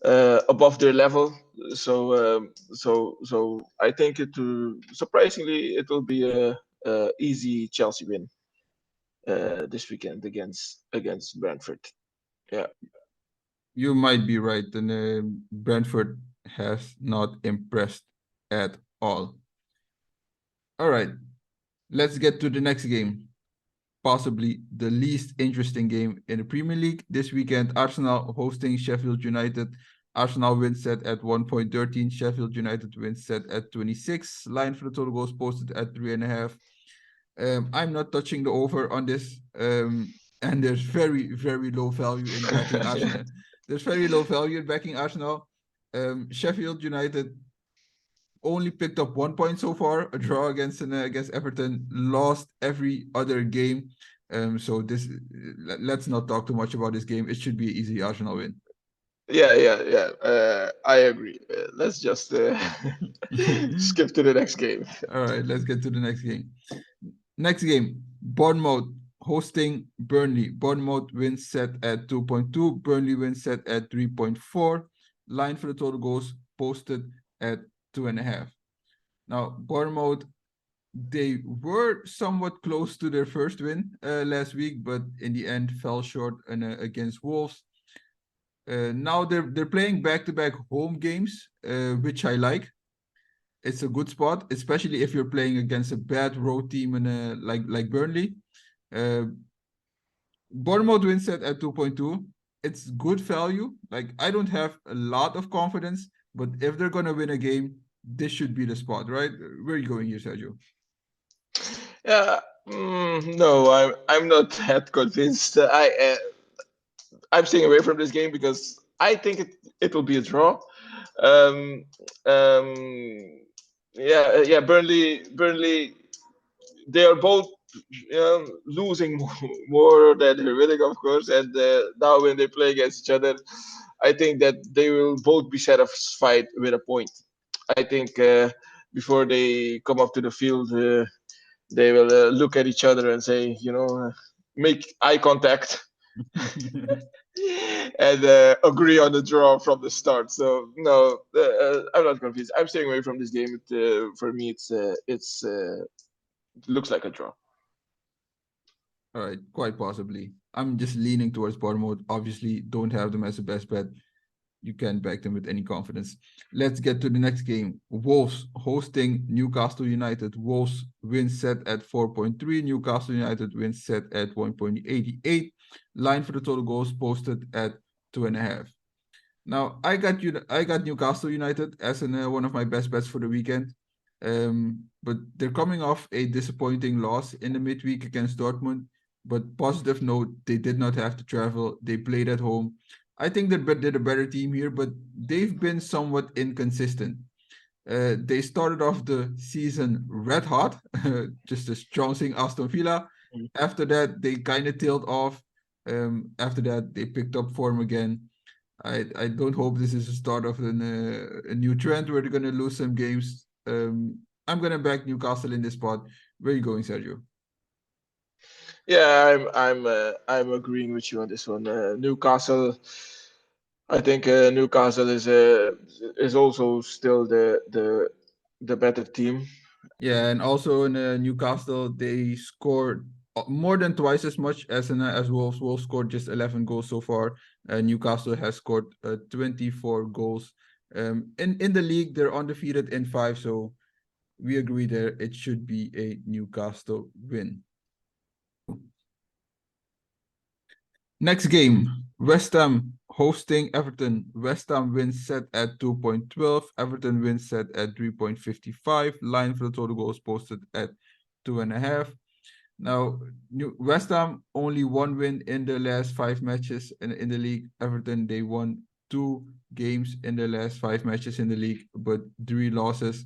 above their level, so I think surprisingly it will be a easy Chelsea win this weekend against Brentford. Yeah. You might be right, and Brentford has not impressed at all. All right, let's get to the next game. Possibly the least interesting game in the Premier League this weekend. Arsenal hosting Sheffield United. Arsenal wins set at 1.13. Sheffield United wins set at 26. Line for the total goals posted at 3.5. I'm not touching the over on this. And there's very, very low value in backing Arsenal. There's very low value in backing Arsenal. Sheffield United only picked up 1 point so far, a draw against Everton, lost every other game. So let's not talk too much about this game. It should be an easy Arsenal win. Yeah. I agree. Let's just skip to the next game. All right, let's get to the next game. Next game, Bournemouth hosting Burnley. Bournemouth wins set at 2.2. Burnley wins set at 3.4. Line for the total goals posted at 2.5. Now, Bournemouth, they were somewhat close to their first win last week, but in the end fell short against Wolves. Now they're playing back-to-back home games, which I like. It's a good spot, especially if you're playing against a bad road team like Burnley. Bournemouth wins set at 2.2. It's good value. Like, I don't have a lot of confidence, but if they're gonna win a game, this should be the spot, right? Where are you going here, Sergio? Yeah. No, I'm not that convinced. I'm staying away from this game because I think it will be a draw. Um, yeah. Burnley, they are both losing more than they're winning, of course. And now when they play against each other, I think that they will both be satisfied with a point. I think before they come up to the field, they will look at each other and say, make eye contact and agree on the draw from the start. So no, I'm not convinced. I'm staying away from this game. For me, it looks like a draw. All right, quite possibly. I'm just leaning towards Bournemouth. Obviously, don't have them as a best bet. You can't back them with any confidence. Let's get to the next game. Wolves hosting Newcastle United. Wolves win set at 4.3. Newcastle United win set at 1.88. Line for the total goals posted at 2.5. Now, I got Newcastle United as one of my best bets for the weekend. But they're coming off a disappointing loss in the midweek against Dortmund. But positive note, they did not have to travel. They played at home. I think they're a better team here, but they've been somewhat inconsistent. They started off the season red hot, just trouncing Aston Villa. Mm. After that, they kind of tailed off. After that, they picked up form again. I don't hope this is the start of a new trend where they're gonna lose some games. I'm gonna back Newcastle in this spot. Where are you going, Sergio? Yeah, I'm agreeing with you on this one. Newcastle, I think Newcastle is also still the better team. Yeah, and also in Newcastle, they scored more than twice as much as Wolves. Wolves scored just 11 goals so far. Newcastle has scored 24 goals. In the league, they're undefeated in five, so we agree there. It should be a Newcastle win. Next game, West Ham hosting Everton. West Ham wins set at 2.12. Everton wins set at 3.55. Line for the total goals posted at 2.5. Now, West Ham only one win in the last five matches in the league. Everton, they won two games in the last five matches in the league, but three losses.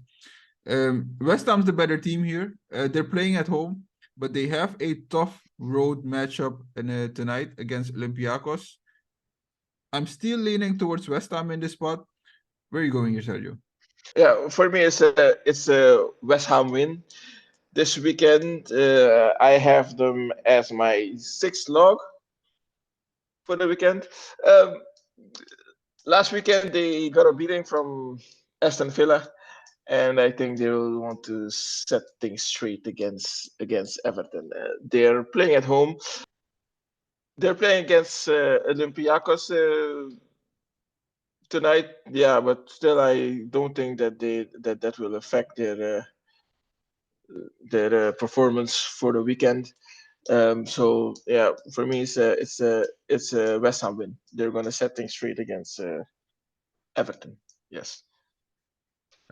West Ham's the better team here. They're playing at home, but they have a tough road matchup tonight against Olympiacos. I'm still leaning towards West Ham in this spot. Where are you going here, Sergio? Yeah, for me it's a West Ham win this weekend. I have them as my sixth log for the weekend. Um, Last weekend they got a beating from Aston Villa, and I think they will want to set things straight against Everton. They're playing at home. They're playing against Olympiacos tonight. Yeah, but still, I don't think that will affect their performance for the weekend. So yeah, for me, it's a West Ham win. They're gonna set things straight against Everton. Yes.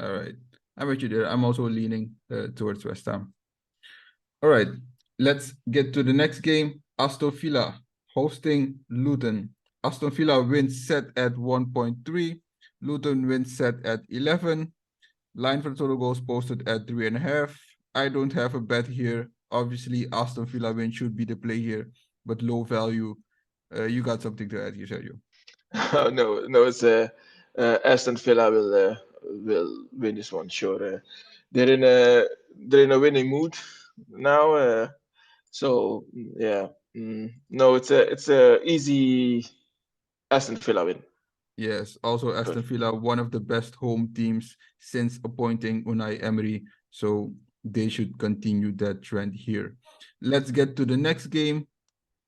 All right. I'm with you there. I'm also leaning towards West Ham. All right. Let's get to the next game. Aston Villa hosting Luton. Aston Villa wins set at 1.3. Luton wins set at 11. Line for the total goals posted at 3.5. I don't have a bet here. Obviously, Aston Villa win should be the play here, but low value. You got something to add here, Sergio? No, no, it's Aston Villa will win this one. Sure, they're in a they're in a winning mood now. So yeah, no, it's a easy Aston Villa win. Yes, also Sure. Aston Villa, one of the best home teams since appointing Unai Emery. So they should continue that trend here. Let's get to the next game.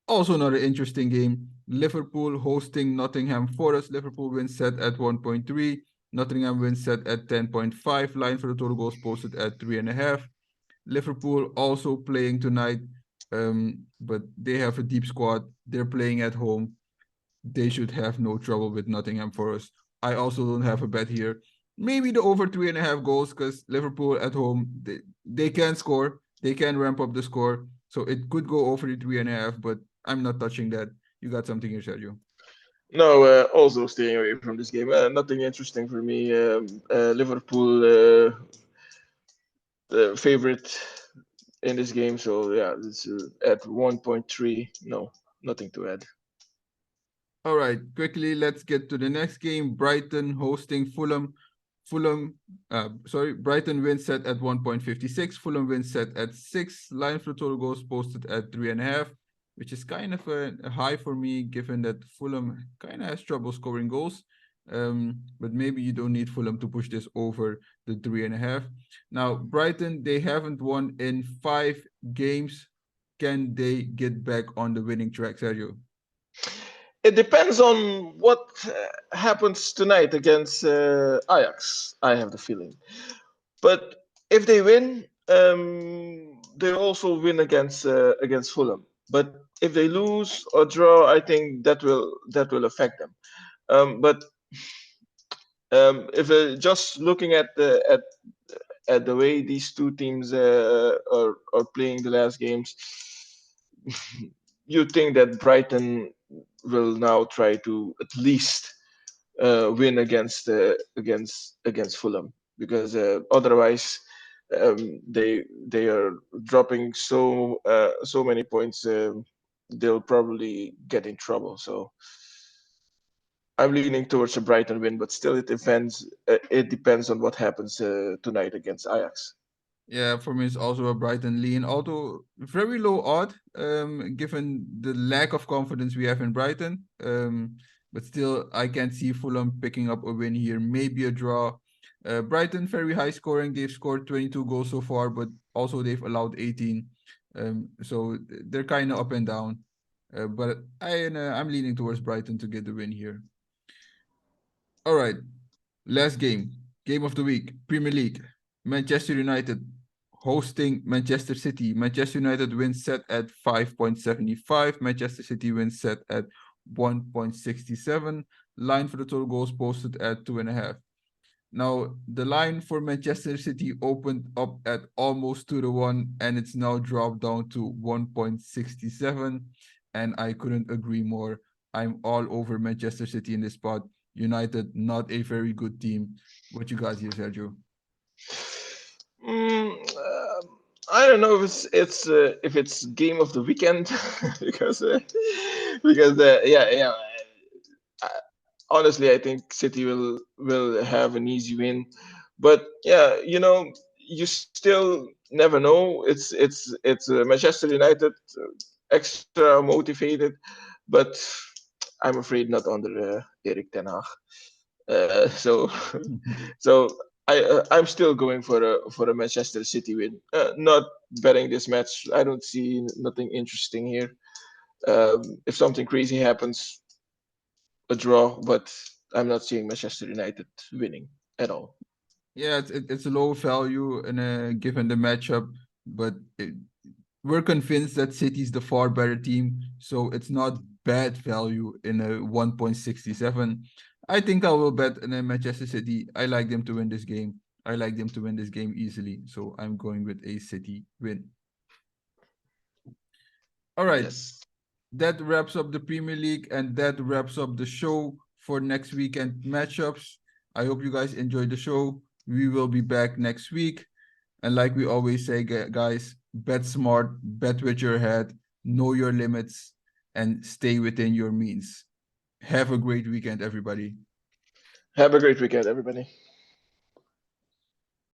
Also another interesting game. Liverpool hosting Nottingham Forest. Liverpool wins set at 1.3. Nottingham wins set at 10.5. Line for the total goals posted at 3.5. Liverpool also playing tonight, but they have a deep squad. They're playing at home. They should have no trouble with Nottingham Forest. I also don't have a bet here. Maybe the over 3.5 goals because Liverpool at home, they can score. They can ramp up the score. So it could go over the 3.5, but I'm not touching that. You got something here, Sergio? No, also staying away from this game. Nothing interesting for me. Liverpool the favorite in this game, so yeah, it's at 1.3. No, nothing to add. All right, quickly, let's get to the next game. Brighton hosting Fulham. Brighton wins set at 1.56. Fulham wins set at 6. Line for total goals posted at 3.5, which is kind of a high for me, given that Fulham kind of has trouble scoring goals. But maybe you don't need Fulham to push this over the 3.5. Now, Brighton, they haven't won in 5 games. Can they get back on the winning track, Sergio? It depends on what happens tonight against Ajax. I have the feeling, but if they win, they also win against Fulham. But if they lose or draw, I think that will affect them. But if just looking at the way these two teams are playing the last games, you think that Brighton will now try to at least win against Fulham, because otherwise they are dropping so many points. They'll probably get in trouble. So I'm leaning towards a Brighton win, but still it depends. It depends on what happens tonight against Ajax. Yeah, for me it's also a Brighton lean, although very low odd, given the lack of confidence we have in Brighton. But still, I can see Fulham picking up a win here, maybe a draw. Brighton very high scoring. They've scored 22 goals so far, but also they've allowed 18. So they're kind of up and down. But I'm leaning towards Brighton to get the win here. All right, last game, game of the week, Premier League. Manchester United hosting Manchester City. Manchester United wins set at 5.75. Manchester City wins set at 1.67. Line for the total goals posted at 2.5. Now, the line for Manchester City opened up at almost 2-1, and it's now dropped down to 1.67. And I couldn't agree more. I'm all over Manchester City in this spot. United, not a very good team. What you guys here, Sergio? Mm, I don't know if it's game of the weekend because yeah, uh, honestly I think City will have an easy win, but yeah, you still never know. It's Manchester United, extra motivated, but I'm afraid not under Erik ten Hag. So so I'm still going for a Manchester City win. Not betting this match. I don't see nothing interesting here. If something crazy happens, a draw, but I'm not seeing Manchester United winning at all. Yeah, it's a low value in given the matchup, but we're convinced that City's the far better team, so it's not bad value in a 1.67. I think I will bet in a Manchester City. I like them to win this game. I like them to win this game easily, so I'm going with a City win. All right, Yes. that wraps up the Premier League and that wraps up the show for next weekend matchups. I hope you guys enjoyed the show. We will be back next week. And like we always say, guys, bet smart, bet with your head, know your limits, and stay within your means. Have a great weekend, everybody. Have a great weekend, everybody.